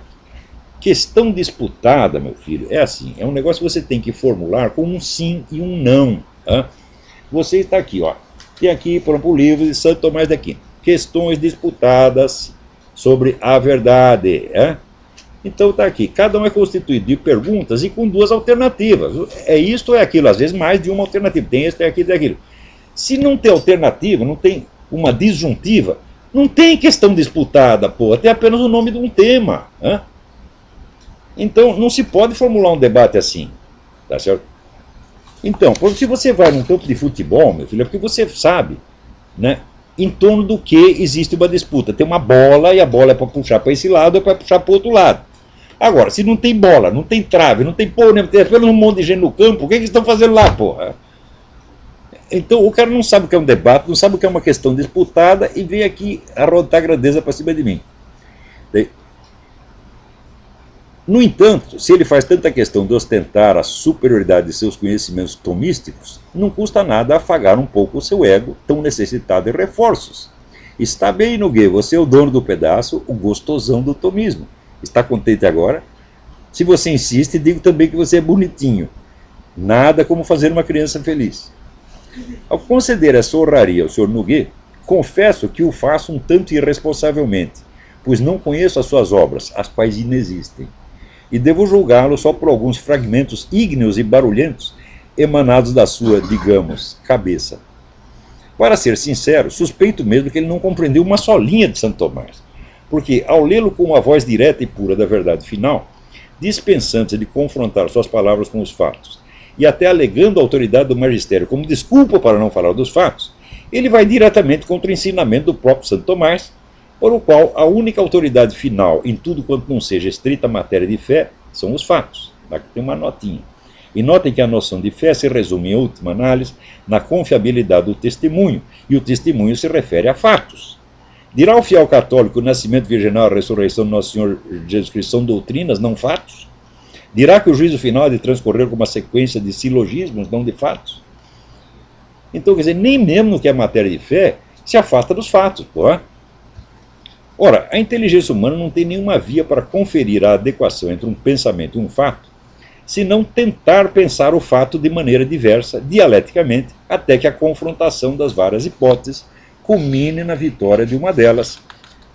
questão disputada, meu filho, é assim, é um negócio que você tem que formular com um sim e um não. Hein? Você está aqui, ó, tem aqui, por exemplo, o livro de Santo Tomás de Aquino, questões disputadas sobre a verdade. Hein? Então está aqui, cada um é constituído de perguntas e com 2 alternativas. É isto ou é aquilo, às vezes mais de uma alternativa. Tem esse, tem aquilo, tem aquilo. Se não tem alternativa, não tem uma disjuntiva, não tem questão disputada, pô, tem apenas o nome de um tema. Hein? Então não se pode formular um debate assim, tá certo? Então, se você vai num campo de futebol, meu filho, é porque você sabe, né, em torno do que existe uma disputa. Tem uma bola e a bola é para puxar para esse lado ou é para puxar para o outro lado. Agora, se não tem bola, não tem trave, não tem porra, tem apenas um monte de gente no campo, o que eles estão fazendo lá, porra? Então o cara não sabe o que é um debate, não sabe o que é uma questão disputada e vem aqui arrotar grandeza para cima de mim. No entanto, se ele faz tanta questão de ostentar a superioridade de seus conhecimentos tomísticos, não custa nada afagar um pouco o seu ego, tão necessitado de reforços. Está bem, Nogueira, você é o dono do pedaço, o gostosão do tomismo. Está contente agora? Se você insiste, digo também que você é bonitinho. Nada como fazer uma criança feliz. Ao conceder essa honraria ao Sr. Nogueira, confesso que o faço um tanto irresponsavelmente, pois não conheço as suas obras, as quais inexistem, e devo julgá-lo só por alguns fragmentos ígneos e barulhentos emanados da sua, digamos, cabeça. Para ser sincero, suspeito mesmo que ele não compreendeu uma só linha de Santo Tomás, porque, ao lê-lo com a voz direta e pura da verdade final, dispensante de confrontar suas palavras com os fatos, e até alegando a autoridade do magistério como desculpa para não falar dos fatos, ele vai diretamente contra o ensinamento do próprio Santo Tomás, por o qual a única autoridade final em tudo quanto não seja estrita matéria de fé são os fatos. Aqui tem uma notinha. E notem que a noção de fé se resume, em última análise, na confiabilidade do testemunho, e o testemunho se refere a fatos. Dirá o fiel católico o nascimento virginal, a ressurreição do Nosso Senhor Jesus Cristo são doutrinas, não fatos? Dirá que o juízo final é de transcorrer com uma sequência de silogismos, não de fatos? Então, quer dizer, nem mesmo no que é matéria de fé, se afasta dos fatos. Pô. Ora, a inteligência humana não tem nenhuma via para conferir a adequação entre um pensamento e um fato, senão tentar pensar o fato de maneira diversa, dialeticamente, até que a confrontação das várias hipóteses culmine na vitória de uma delas,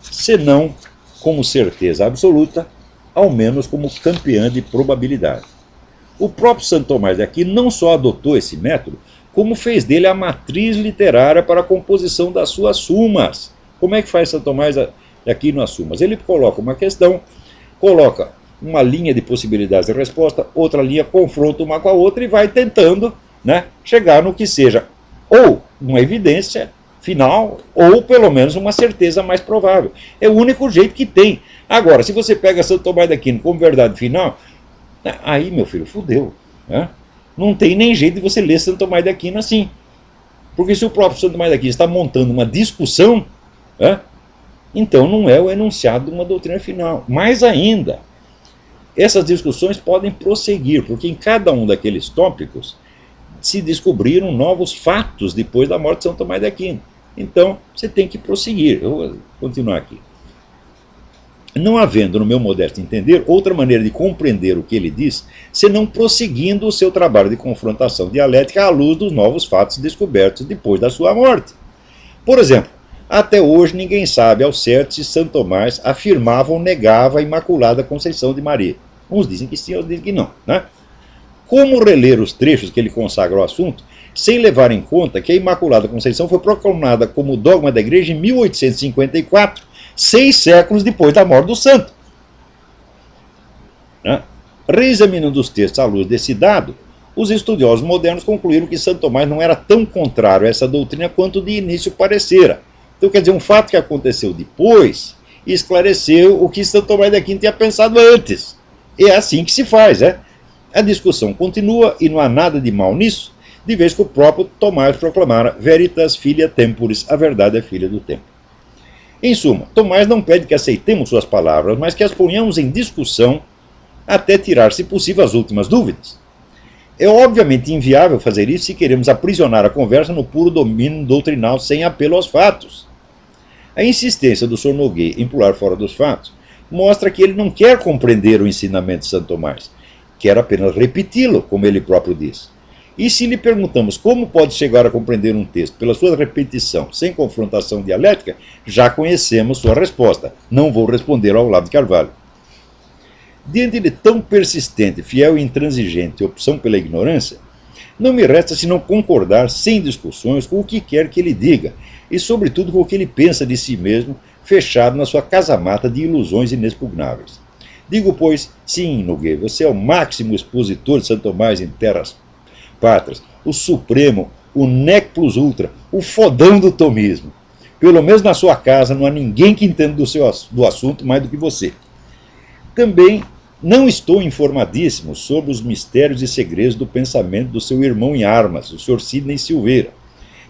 senão como certeza absoluta, ao menos como campeã de probabilidade. O próprio Santo Tomás de Aquino não só adotou esse método, como fez dele a matriz literária para a composição das suas sumas. Como é que faz Santo Tomás de Aquino as sumas? Ele coloca uma questão, coloca uma linha de possibilidades de resposta, outra linha confronta uma com a outra e vai tentando, né, chegar no que seja ou uma evidência final, ou pelo menos uma certeza mais provável. É o único jeito que tem. Agora, se você pega Santo Tomás de Aquino como verdade final, aí, meu filho, fudeu. Né? Não tem nem jeito de você ler Santo Tomás de Aquino assim. Porque se o próprio Santo Tomás de Aquino está montando uma discussão, né, então não é o enunciado de uma doutrina final. Mais ainda, essas discussões podem prosseguir, porque em cada um daqueles tópicos se descobriram novos fatos depois da morte de São Tomás de Aquino. Então, você tem que prosseguir. Eu vou continuar aqui. Não havendo, no meu modesto entender, outra maneira de compreender o que ele diz, senão prosseguindo o seu trabalho de confrontação dialética à luz dos novos fatos descobertos depois da sua morte. Por exemplo, até hoje ninguém sabe ao certo se Santo Tomás afirmava ou negava a Imaculada Conceição de Maria. Uns dizem que sim, outros dizem que não. Né? como reler os trechos que ele consagra ao assunto, sem levar em conta que a Imaculada Conceição foi proclamada como dogma da Igreja em 1854, 6 séculos depois da morte do santo. Reexaminando os textos à luz desse dado, os estudiosos modernos concluíram que Santo Tomás não era tão contrário a essa doutrina quanto de início parecera. Então, quer dizer, um fato que aconteceu depois esclareceu o que Santo Tomás de Aquino tinha pensado antes. E é assim que se faz, né? A discussão continua e não há nada de mal nisso, de vez que o próprio Tomás proclamara veritas filia temporis, a verdade é filha do tempo. Em suma, Tomás não pede que aceitemos suas palavras, mas que as ponhamos em discussão até tirar, se possível, as últimas dúvidas. É obviamente inviável fazer isso se queremos aprisionar a conversa no puro domínio doutrinal sem apelo aos fatos. A insistência do Sr. Nogueira em pular fora dos fatos mostra que ele não quer compreender o ensinamento de Santo Tomás, quer apenas repeti-lo, como ele próprio diz. E se lhe perguntamos como pode chegar a compreender um texto pela sua repetição, sem confrontação dialética, já conhecemos sua resposta. Não vou responder ao Olavo de Carvalho. Diante de tão persistente, fiel e intransigente opção pela ignorância, não me resta senão concordar sem discussões com o que quer que ele diga, e sobretudo com o que ele pensa de si mesmo, fechado na sua casamata de ilusões inexpugnáveis. Digo, pois, sim, Nogueira, você é o máximo expositor de Santo Tomás em terras pátrias, o supremo, o nec plus ultra, o fodão do tomismo. Pelo menos na sua casa não há ninguém que entenda do assunto mais do que você. Também não estou informadíssimo sobre os mistérios e segredos do pensamento do seu irmão em armas, o Sr. Sidney Silveira,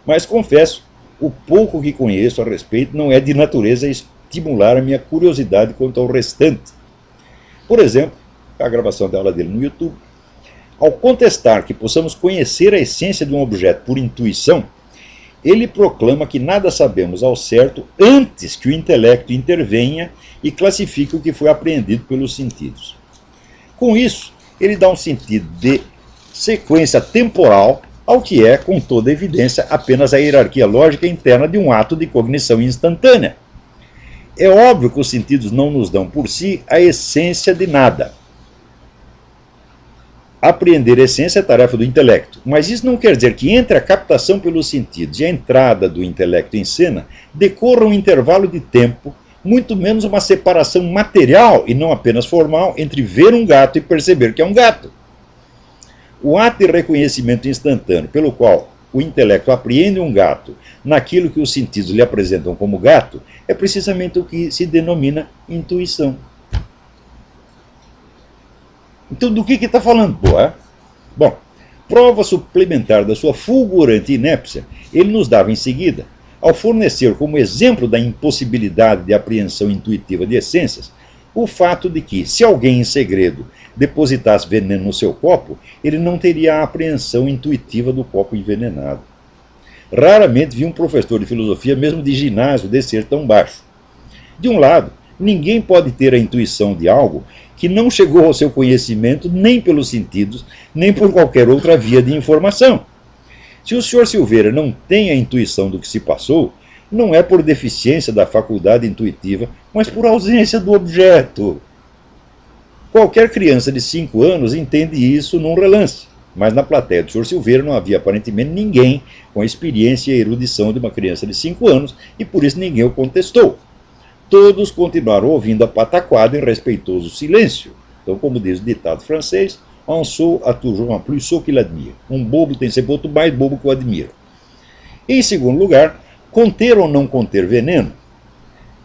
mas confesso, o pouco que conheço a respeito não é de natureza a estimular a minha curiosidade quanto ao restante. Por exemplo, a gravação da aula dele no YouTube, ao contestar que possamos conhecer a essência de um objeto por intuição, ele proclama que nada sabemos ao certo antes que o intelecto intervenha e classifique o que foi apreendido pelos sentidos. Com isso, ele dá um sentido de sequência temporal ao que é, com toda evidência, apenas a hierarquia lógica interna de um ato de cognição instantânea. É óbvio que os sentidos não nos dão por si a essência de nada. Apreender a essência é tarefa do intelecto, mas isso não quer dizer que entre a captação pelos sentidos e a entrada do intelecto em cena decorra um intervalo de tempo, muito menos uma separação material e não apenas formal entre ver um gato e perceber que é um gato. O ato de reconhecimento instantâneo pelo qual o intelecto apreende um gato naquilo que os sentidos lhe apresentam como gato é precisamente o que se denomina intuição. Então, do que está falando? Bom, prova suplementar da sua fulgurante inépcia, ele nos dava em seguida, ao fornecer como exemplo da impossibilidade de apreensão intuitiva de essências, o fato de que, se alguém em segredo depositasse veneno no seu copo, ele não teria a apreensão intuitiva do copo envenenado. Raramente vi um professor de filosofia, mesmo de ginásio, descer tão baixo. De um lado, ninguém pode ter a intuição de algo que não chegou ao seu conhecimento nem pelos sentidos, nem por qualquer outra via de informação. Se o Sr. Silveira não tem a intuição do que se passou, não é por deficiência da faculdade intuitiva, mas por ausência do objeto. Qualquer criança de 5 anos entende isso num relance, mas na plateia do Sr. Silveira não havia aparentemente ninguém com a experiência e a erudição de uma criança de 5 anos, e por isso ninguém o contestou. Todos continuaram ouvindo a pataquada em respeitoso silêncio. Então, como diz o ditado francês, un sot a toujours un plus sot qu'il admire. Um bobo tem sempre outro mais bobo que o admira. Em segundo lugar, conter ou não conter veneno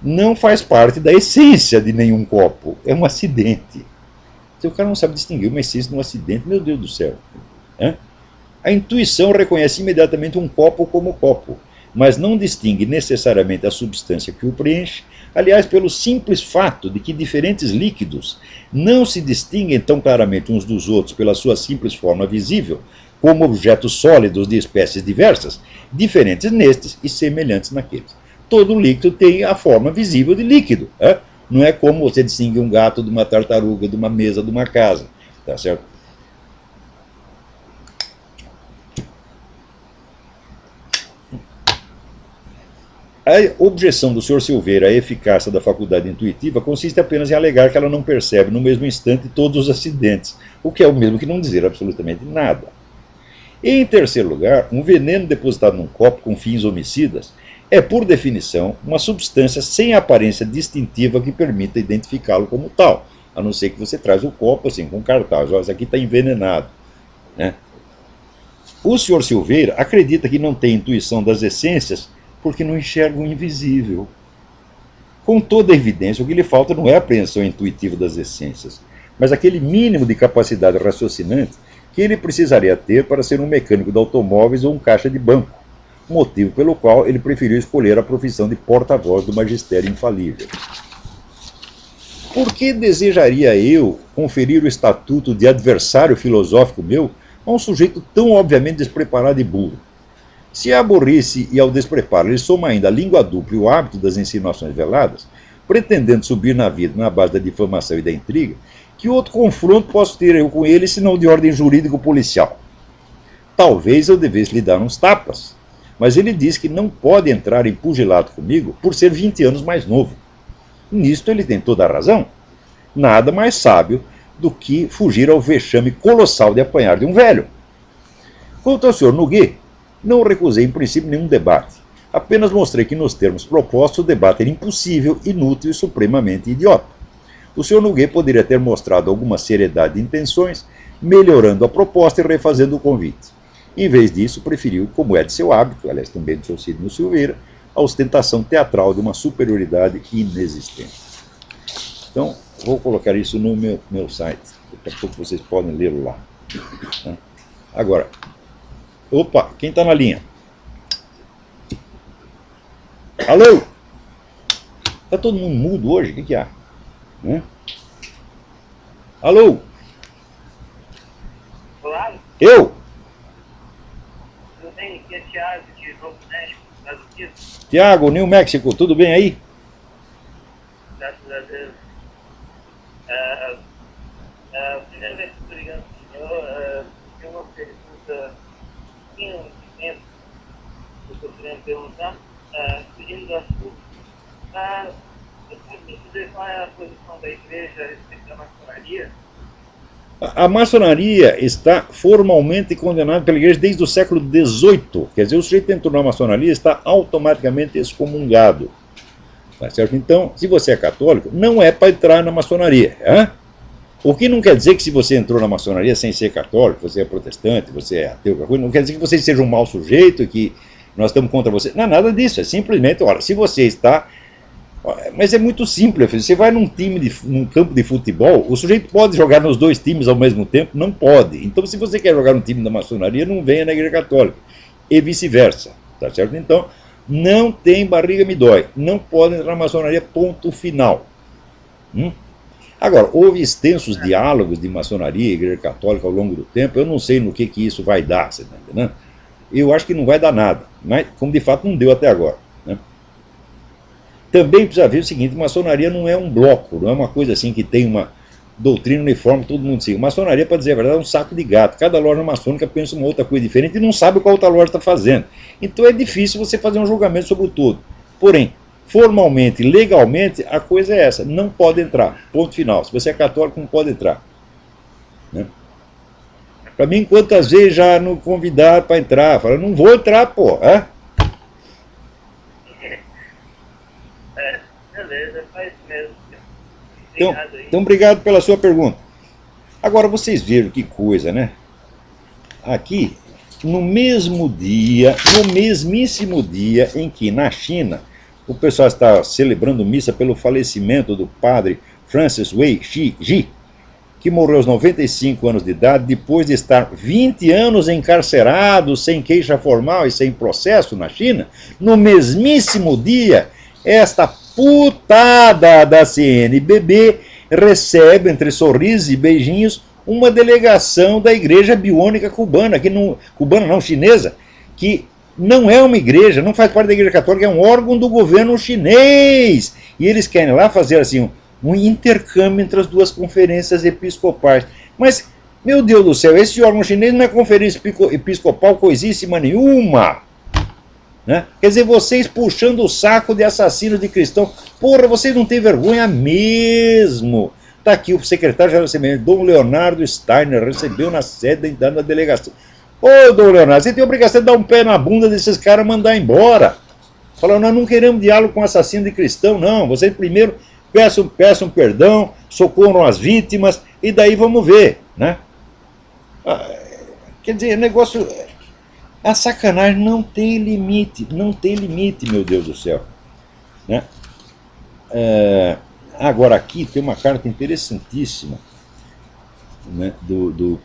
não faz parte da essência de nenhum copo. É um acidente. Se o cara não sabe distinguir uma essência de um acidente, meu Deus do céu. A intuição reconhece imediatamente um copo como copo, mas não distingue necessariamente a substância que o preenche, aliás, pelo simples fato de que diferentes líquidos não se distinguem tão claramente uns dos outros pela sua simples forma visível, como objetos sólidos de espécies diversas, diferentes nestes e semelhantes naqueles. Todo líquido tem a forma visível de líquido. Não é como você distingue um gato de uma tartaruga, de uma mesa, de uma casa. Tá certo? A objeção do Sr. Silveira à eficácia da faculdade intuitiva consiste apenas em alegar que ela não percebe no mesmo instante todos os acidentes, o que é o mesmo que não dizer absolutamente nada. Em terceiro lugar, um veneno depositado num copo com fins homicidas é, por definição, uma substância sem aparência distintiva que permita identificá-lo como tal, a não ser que você traz o copo assim, com cartaz, olha, isso aqui está envenenado, né? O Sr. Silveira acredita que não tem intuição das essências porque não enxerga o invisível. Com toda a evidência, o que lhe falta não é a apreensão intuitiva das essências, mas aquele mínimo de capacidade raciocinante que ele precisaria ter para ser um mecânico de automóveis ou um caixa de banco, motivo pelo qual ele preferiu escolher a profissão de porta-voz do magistério infalível. Por que desejaria eu conferir o estatuto de adversário filosófico meu a um sujeito tão obviamente despreparado e burro? Se a burrice e ao despreparo ele soma ainda a língua dupla e o hábito das insinuações veladas, pretendendo subir na vida na base da difamação e da intriga, que outro confronto posso ter eu com ele, senão de ordem jurídico-policial? Talvez eu devesse lhe dar uns tapas, mas ele diz que não pode entrar em pugilato comigo por ser 20 anos mais novo. Nisto ele tem toda a razão. Nada mais sábio do que fugir ao vexame colossal de apanhar de um velho. Quanto ao Sr. Noguet, não recusei em princípio nenhum debate. Apenas mostrei que nos termos propostos o debate era impossível, inútil e supremamente idiota. O Sr. Noguet poderia ter mostrado alguma seriedade de intenções, melhorando a proposta e refazendo o convite. Em vez disso, preferiu, como é de seu hábito, aliás também do Sr. Sidney Silveira, a ostentação teatral de uma superioridade inexistente. Então, vou colocar isso no meu site. Daqui a pouco vocês podem lê-lo lá. Agora, opa, quem está na linha? Alô? Está todo mundo mudo hoje? O que há? Alô? Olá, Eu? tudo bem? Aqui é Thiago de Novo México, Estados Unidos. Tiago, New Mexico, tudo bem aí? Graças a Deus. Primeira vez que estou ligando para o senhor, tem uma pergunta de tempo que eu estou querendo perguntar, pedindo a sua. Eu queria dizer qual é a posição da igreja a respeito da maçonaria. A maçonaria está formalmente condenada pela igreja desde o século XVIII. Quer dizer, o sujeito que entrou na maçonaria está automaticamente excomungado. Tá certo? Então, se você é católico, não é para entrar na maçonaria. O que não quer dizer que se você entrou na maçonaria sem ser católico, você é protestante, você é ateu, não quer dizer que você seja um mau sujeito, que nós estamos contra você. Não é nada disso, é simplesmente, olha, se você está... Mas é muito simples, você vai num campo de futebol, o sujeito pode jogar nos dois times ao mesmo tempo? Não pode. Então, se você quer jogar no time da maçonaria, não venha na igreja católica. E vice-versa, tá certo? Então, não tem barriga me dói, não pode entrar na maçonaria, ponto final. Agora, houve extensos diálogos de maçonaria e igreja católica ao longo do tempo, eu não sei no que isso vai dar, você está entendendo? Eu acho que não vai dar nada, mas como de fato não deu até agora. Também precisa ver o seguinte, maçonaria não é um bloco, não é uma coisa assim que tem uma doutrina uniforme, todo mundo siga. Maçonaria, para dizer a verdade, é um saco de gato. Cada loja maçônica pensa uma outra coisa diferente e não sabe qual outra loja está fazendo. Então é difícil você fazer um julgamento sobre o todo. Porém, formalmente, legalmente, a coisa é essa, não pode entrar, ponto final. Se você é católico, não pode entrar. Para mim, quantas vezes já não convidaram para entrar, falaram, não vou entrar, pô, Beleza, faz mesmo. Então, obrigado pela sua pergunta. Agora, vocês viram que coisa, né? Aqui, no mesmíssimo dia em que, na China, o pessoal está celebrando missa pelo falecimento do padre Francis Wei Ji, que morreu aos 95 anos de idade, depois de estar 20 anos encarcerado, sem queixa formal e sem processo na China, no mesmíssimo dia, esta putada da CNBB recebe, entre sorrisos e beijinhos, uma delegação da Igreja Biônica Cubana, chinesa, que não é uma igreja, não faz parte da Igreja Católica, é um órgão do governo chinês. E eles querem lá fazer assim um intercâmbio entre as duas conferências episcopais. Mas, meu Deus do céu, esse órgão chinês não é conferência episcopal coisíssima nenhuma. Né? Quer dizer, vocês puxando o saco de assassinos de cristãos. Porra, vocês não têm vergonha mesmo. Está aqui o secretário-geral da CBN, Dom Leonardo Steiner, recebeu na sede da delegação. Ô, Dom Leonardo, você tem a obrigação de dar um pé na bunda desses caras e mandar embora. Falaram, nós não queremos diálogo com assassino de cristão, não. Vocês primeiro peçam perdão, socorram as vítimas, e daí vamos ver. Né? Quer dizer, o negócio... A sacanagem não tem limite, meu Deus do céu. Né? Agora aqui tem uma carta interessantíssima, né, do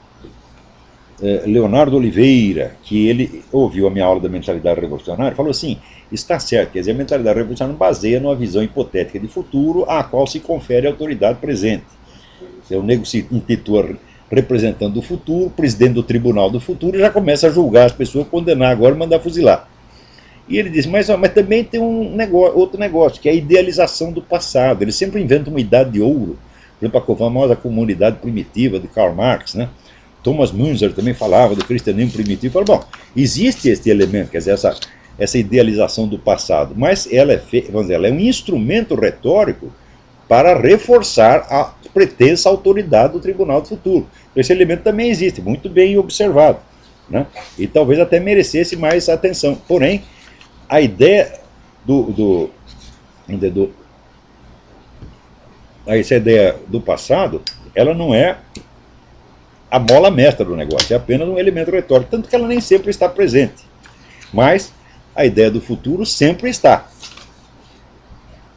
Leonardo Oliveira, que ele ouviu a minha aula da mentalidade revolucionária e falou assim, está certo, quer dizer, a mentalidade revolucionária baseia numa visão hipotética de futuro a qual se confere autoridade presente. O nego se intitula representando o futuro, presidente do tribunal do futuro, e já começa a julgar as pessoas, condenar agora e mandar fuzilar. E ele disse, mas também tem outro negócio, que é a idealização do passado. Ele sempre inventa uma idade de ouro, por exemplo, a famosa comunidade primitiva de Karl Marx, né? Thomas Münzer também falava do cristianismo primitivo. Fala, bom, existe este elemento, quer dizer, essa idealização do passado, mas ela ela é um instrumento retórico para reforçar a pretensa autoridade do Tribunal do Futuro. Esse elemento também existe, muito bem observado, né? E talvez até merecesse mais atenção. Porém, a ideia essa ideia do passado, ela não é a mola mestra do negócio, é apenas um elemento retórico, tanto que ela nem sempre está presente. Mas a ideia do futuro sempre está.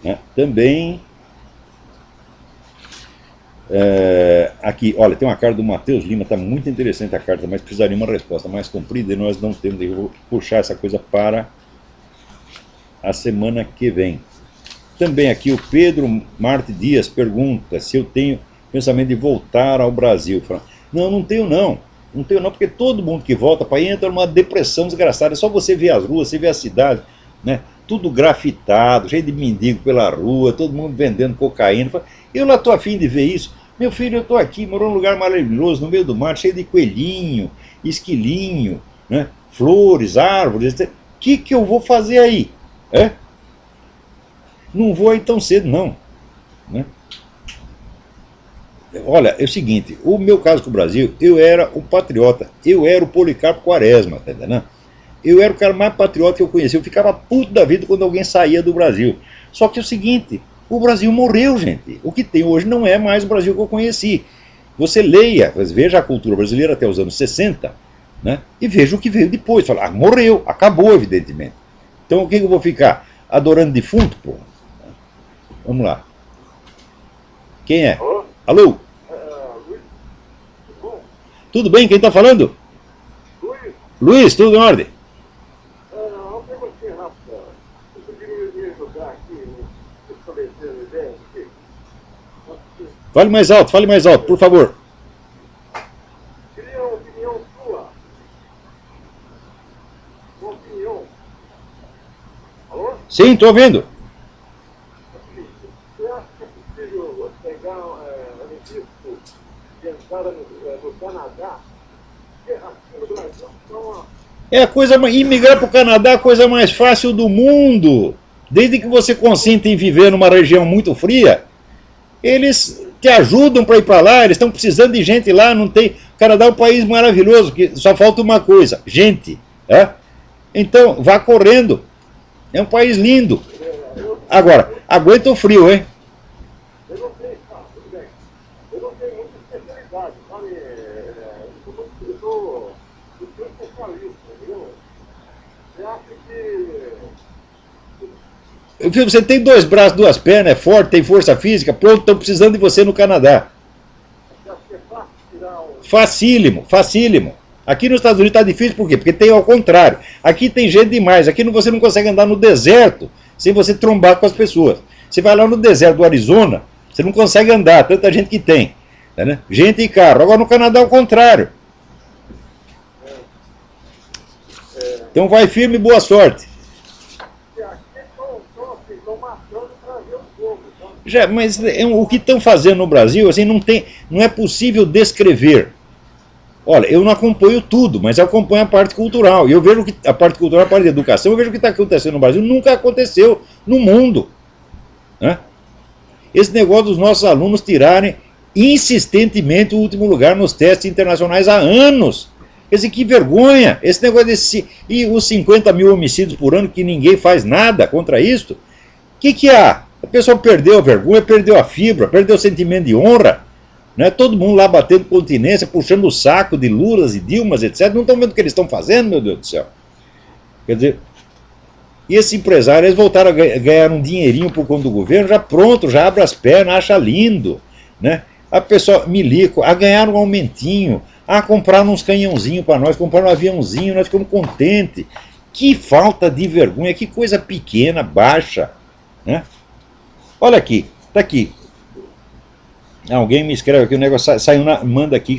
Né? Também... aqui, olha, tem uma carta do Matheus Lima, está muito interessante a carta, mas precisaria uma resposta mais comprida e nós não temos. Eu vou puxar essa coisa para a semana que vem. Também aqui o Pedro Marte Dias pergunta se eu tenho pensamento de voltar ao Brasil. Não, não tenho não, porque todo mundo que volta para aí entra numa depressão desgraçada. É só você ver as ruas, você ver a cidade, né? Tudo grafitado, cheio de mendigo pela rua, todo mundo vendendo cocaína. Eu lá estou afim de ver isso. Meu filho, eu estou aqui, moro num lugar maravilhoso, no meio do mar, cheio de coelhinho, esquilinho, né? Flores, árvores. O que eu vou fazer aí? Não vou aí tão cedo, não. Né? Olha, é o seguinte, o meu caso com o Brasil, eu era um patriota, eu era o Policarpo Quaresma, tá entendendo? Eu era o cara mais patriota que eu conheci, eu ficava puto da vida quando alguém saía do Brasil. Só que é o seguinte, o Brasil morreu, gente. O que tem hoje não é mais o Brasil que eu conheci. Você leia, veja a cultura brasileira até os anos 60, né? E veja o que veio depois. Fala, morreu, acabou, evidentemente. Então o que eu vou ficar? Adorando defunto, pô? Vamos lá. Quem é? Alô? Alô? Luiz, tudo bom? Tudo bem? Quem está falando? Luiz, Luiz, tudo em ordem? uma perguntinha rápida. Você poderia me ajudar aqui no estabelecer a ideia aqui? Fale mais alto, por favor. Queria uma opinião sua. Uma opinião. Alô? Sim, estou ouvindo. Você acha que é possível pegar registro de entrada no Canadá? Porque aqui no Brasil Imigrar para o Canadá é a coisa mais fácil do mundo. Desde que você consenta em viver numa região muito fria, eles te ajudam para ir para lá, eles estão precisando de gente lá, não tem... O Canadá é um país maravilhoso, que só falta uma coisa, gente. Então, vá correndo. É um país lindo. Agora, aguenta o frio, hein? eu não tenho, tudo bem. Eu não tenho muita especialidade, sabe? Eu sou especialista, entendeu? Você acha que... Você tem 2 braços, 2 pernas, é forte, tem força física, pronto, estão precisando de você no Canadá. Você acha que é fácil tirar o... Facílimo, facílimo. Aqui nos Estados Unidos está difícil, por quê? Porque tem ao contrário. Aqui tem gente demais, aqui você não consegue andar no deserto sem você trombar com as pessoas. Você vai lá no deserto do Arizona, você não consegue andar, tanta gente que tem. Né? Gente e carro. Agora no Canadá é o contrário. Então vai firme e boa sorte. Estão matando para ver o povo. Mas o que estão fazendo no Brasil, assim, não é possível descrever. Olha, eu não acompanho tudo, mas eu acompanho a parte cultural. E eu vejo que a parte cultural, a parte de educação, eu vejo o que está acontecendo no Brasil, nunca aconteceu no mundo. Né? Esse negócio dos nossos alunos tirarem insistentemente o último lugar nos testes internacionais há anos. Quer dizer, que vergonha! Esse negócio desse. E os 50 mil homicídios por ano que ninguém faz nada contra isso. O que há? A pessoa perdeu a vergonha, perdeu a fibra, perdeu o sentimento de honra. Né? Todo mundo lá batendo continência, puxando o saco de Lulas e Dilmas, etc. Não estão vendo o que eles estão fazendo, meu Deus do céu. Quer dizer, e esses empresários eles voltaram a ganhar um dinheirinho por conta do governo, já pronto, já abre as pernas, acha lindo. Né? A pessoa, milico, a ganhar um aumentinho, a comprar uns canhãozinhos para nós, comprar um aviãozinho, nós ficamos contentes. Que falta de vergonha, que coisa pequena, baixa. Né? Olha aqui, tá aqui. Alguém me escreve aqui, o negócio saiu manda aqui,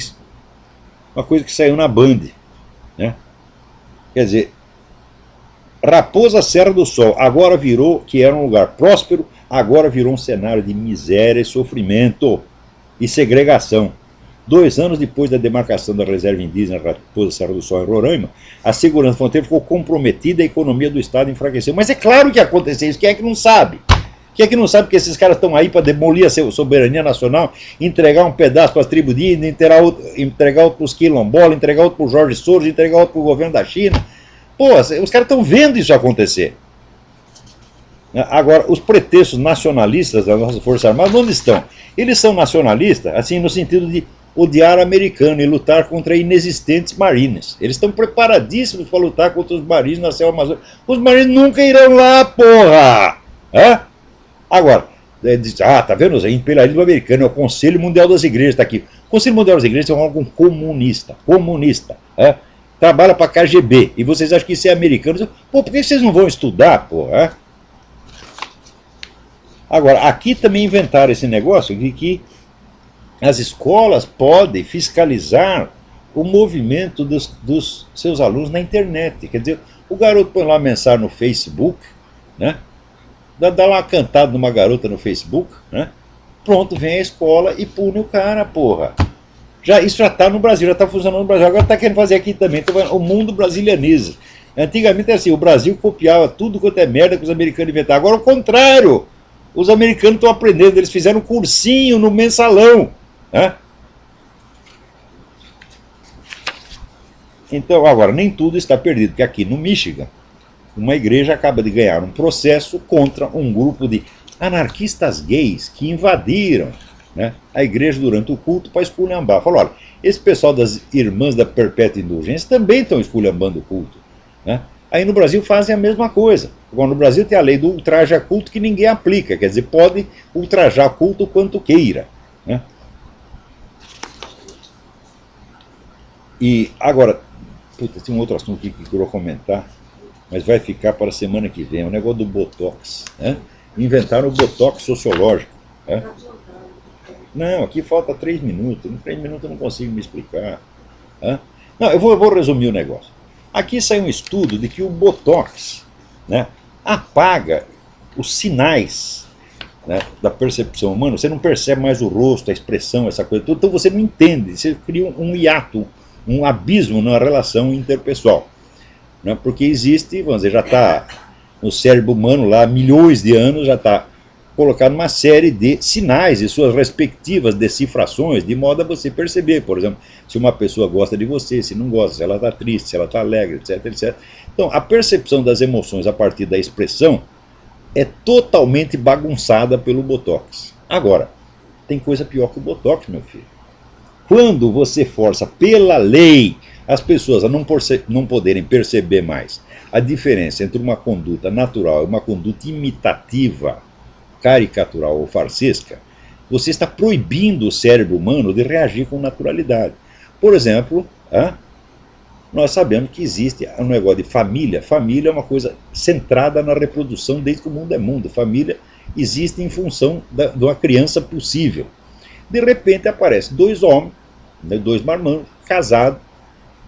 uma coisa que saiu na Band. Né? Quer dizer, Raposa Serra do Sol, agora virou, que era um lugar próspero, agora virou um cenário de miséria e sofrimento e segregação. 2 anos depois da demarcação da reserva indígena Raposa Serra do Sol em Roraima, a segurança fronteira ficou comprometida e a economia do Estado enfraqueceu. Mas é claro que aconteceu isso, quem é que não sabe? Quem é que não sabe que esses caras estão aí para demolir a soberania nacional, entregar um pedaço para as tribos indígenas, entregar outro para os quilombolas, entregar outro para o Jorge Soros, entregar outro para o governo da China? Pô, os caras estão vendo isso acontecer. Agora, os pretextos nacionalistas das nossas Forças Armadas, onde estão? Eles são nacionalistas, assim, no sentido de odiar o americano e lutar contra inexistentes marines. Eles estão preparadíssimos para lutar contra os marines na selva amazônica. Os marines nunca irão lá, porra! Hã? Agora, tá vendo? O imperialismo americano é o Conselho Mundial das Igrejas, está aqui. O Conselho Mundial das Igrejas é um órgão comunista. Trabalha para a KGB. E vocês acham que isso é americano? Pô, por que vocês não vão estudar, porra? Agora, aqui também inventaram esse negócio de que as escolas podem fiscalizar o movimento dos seus alunos na internet. Quer dizer, o garoto põe lá uma mensagem no Facebook, né? Dá uma cantada numa garota no Facebook, né? Pronto, vem a escola e pune o cara, porra. Isso já está no Brasil, já está funcionando no Brasil. Agora está querendo fazer aqui também. O mundo brasilianiza. Antigamente é assim, o Brasil copiava tudo quanto é merda que os americanos inventaram. Agora o contrário. Os americanos estão aprendendo, eles fizeram um cursinho no mensalão. Né? Então, agora, nem tudo está perdido, porque aqui no Michigan, uma igreja acaba de ganhar um processo contra um grupo de anarquistas gays que invadiram, né, a igreja durante o culto para esculhambar. Falou, olha, esse pessoal das Irmãs da Perpétua Indulgência também estão esculhambando o culto. Né? Aí no Brasil fazem a mesma coisa. Agora, no Brasil tem a lei do ultraje a culto que ninguém aplica, quer dizer, pode ultrajar culto quanto queira. Né? E agora, tem um outro assunto aqui que eu queria comentar, mas vai ficar para a semana que vem, o negócio do Botox. Né? Inventaram o Botox sociológico. Né? Não, aqui falta 3 minutos, em 3 minutos eu não consigo me explicar. Né? Não, eu vou resumir o negócio. Aqui saiu um estudo de que o Botox, né, apaga os sinais, né, da percepção humana. Você não percebe mais o rosto, a expressão, essa coisa toda, então você não entende, você cria um hiato, um abismo na relação interpessoal. Né, porque existe, vamos dizer, já está no cérebro humano lá há milhões de anos, já está colocado uma série de sinais e suas respectivas decifrações, de modo a você perceber, por exemplo, se uma pessoa gosta de você, se não gosta, se ela está triste, se ela está alegre, etc, etc. Então, a percepção das emoções a partir da expressão é totalmente bagunçada pelo Botox. Agora, tem coisa pior que o Botox, meu filho. Quando você força pela lei as pessoas a não poderem perceber mais a diferença entre uma conduta natural e uma conduta imitativa, caricatural ou farsesca, você está proibindo o cérebro humano de reagir com naturalidade. Por exemplo, nós sabemos que existe um negócio de família. Família é uma coisa centrada na reprodução desde que o mundo é mundo. Família existe em função de uma criança possível. De repente aparecem 2 homens, 2 marmanjos, casados,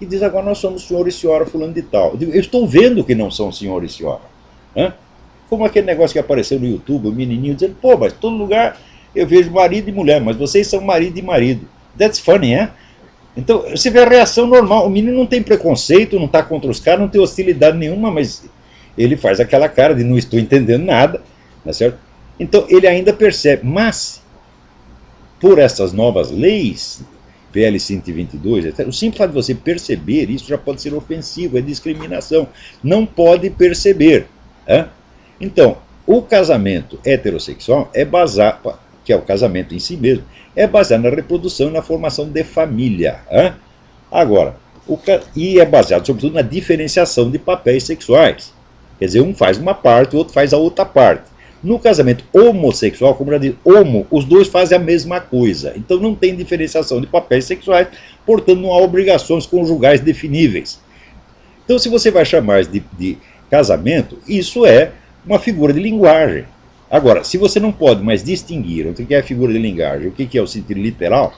e diz agora nós somos senhor e senhora fulano de tal. Eu digo, eu estou vendo que não são senhor e senhora. Como aquele negócio que apareceu no YouTube, o menininho dizendo, pô, mas todo lugar eu vejo marido e mulher, mas vocês são marido e marido. That's funny, é? Então, você vê a reação normal. O menino não tem preconceito, não está contra os caras, não tem hostilidade nenhuma, mas ele faz aquela cara de não estou entendendo nada, não é certo? Então, ele ainda percebe. Mas, por essas novas leis, PL 122, etc., o simples fato de você perceber isso já pode ser ofensivo, é discriminação. Não pode perceber. Né? Então, o casamento heterossexual é baseado, que é o casamento em si mesmo, é baseado na reprodução e na formação de família. Hein? Agora, e é baseado sobretudo na diferenciação de papéis sexuais. Quer dizer, um faz uma parte, o outro faz a outra parte. No casamento homossexual, como já disse, os dois fazem a mesma coisa. Então não tem diferenciação de papéis sexuais, portanto não há obrigações conjugais definíveis. Então se você vai chamar de casamento, isso é uma figura de linguagem. Agora, se você não pode mais distinguir o que é a figura de linguagem e o que é o sentido literal,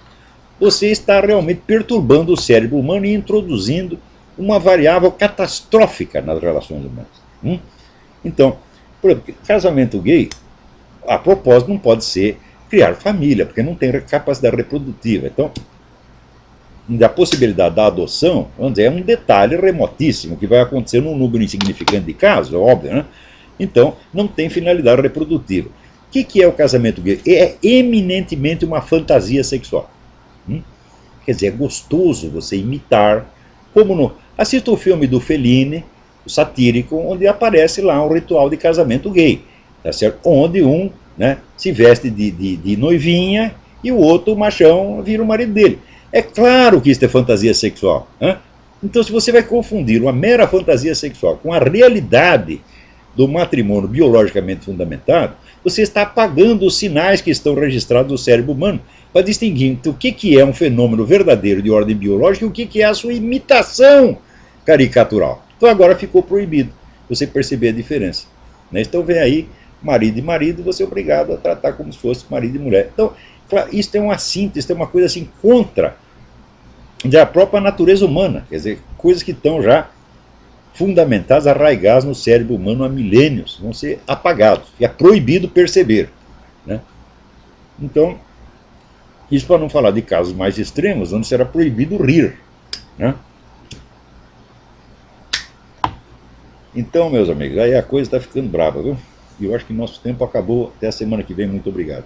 você está realmente perturbando o cérebro humano e introduzindo uma variável catastrófica nas relações humanas. Então, por exemplo, casamento gay, a propósito, não pode ser criar família, porque não tem capacidade reprodutiva. Então, a possibilidade da adoção, vamos dizer, é um detalhe remotíssimo que vai acontecer num número insignificante de casos, é óbvio, né? Então, não tem finalidade reprodutiva. O que é o casamento gay? É eminentemente uma fantasia sexual. Quer dizer, é gostoso você imitar, como no... Assista o filme do Fellini, o satírico, onde aparece lá um ritual de casamento gay, tá certo? Onde um, né, se veste de noivinha e o outro, o machão, vira o marido dele. É claro que isso é fantasia sexual. Né? Então, se você vai confundir uma mera fantasia sexual com a realidade do matrimônio biologicamente fundamentado, você está apagando os sinais que estão registrados no cérebro humano para distinguir entre o que é um fenômeno verdadeiro de ordem biológica e o que é a sua imitação caricatural. Então agora ficou proibido você perceber a diferença. Né? Então vem aí marido e marido, você é obrigado a tratar como se fosse marido e mulher. Então, claro, isso é uma síntese, isso é uma coisa assim contra a própria natureza humana. Quer dizer, coisas que estão já fundamentadas, arraigadas no cérebro humano há milênios, vão ser apagados. E é proibido perceber. Né? Então, isso para não falar de casos mais extremos, onde será proibido rir. Né? Então, meus amigos, aí a coisa está ficando brava, viu? E eu acho que nosso tempo acabou. Até a semana que vem. Muito obrigado.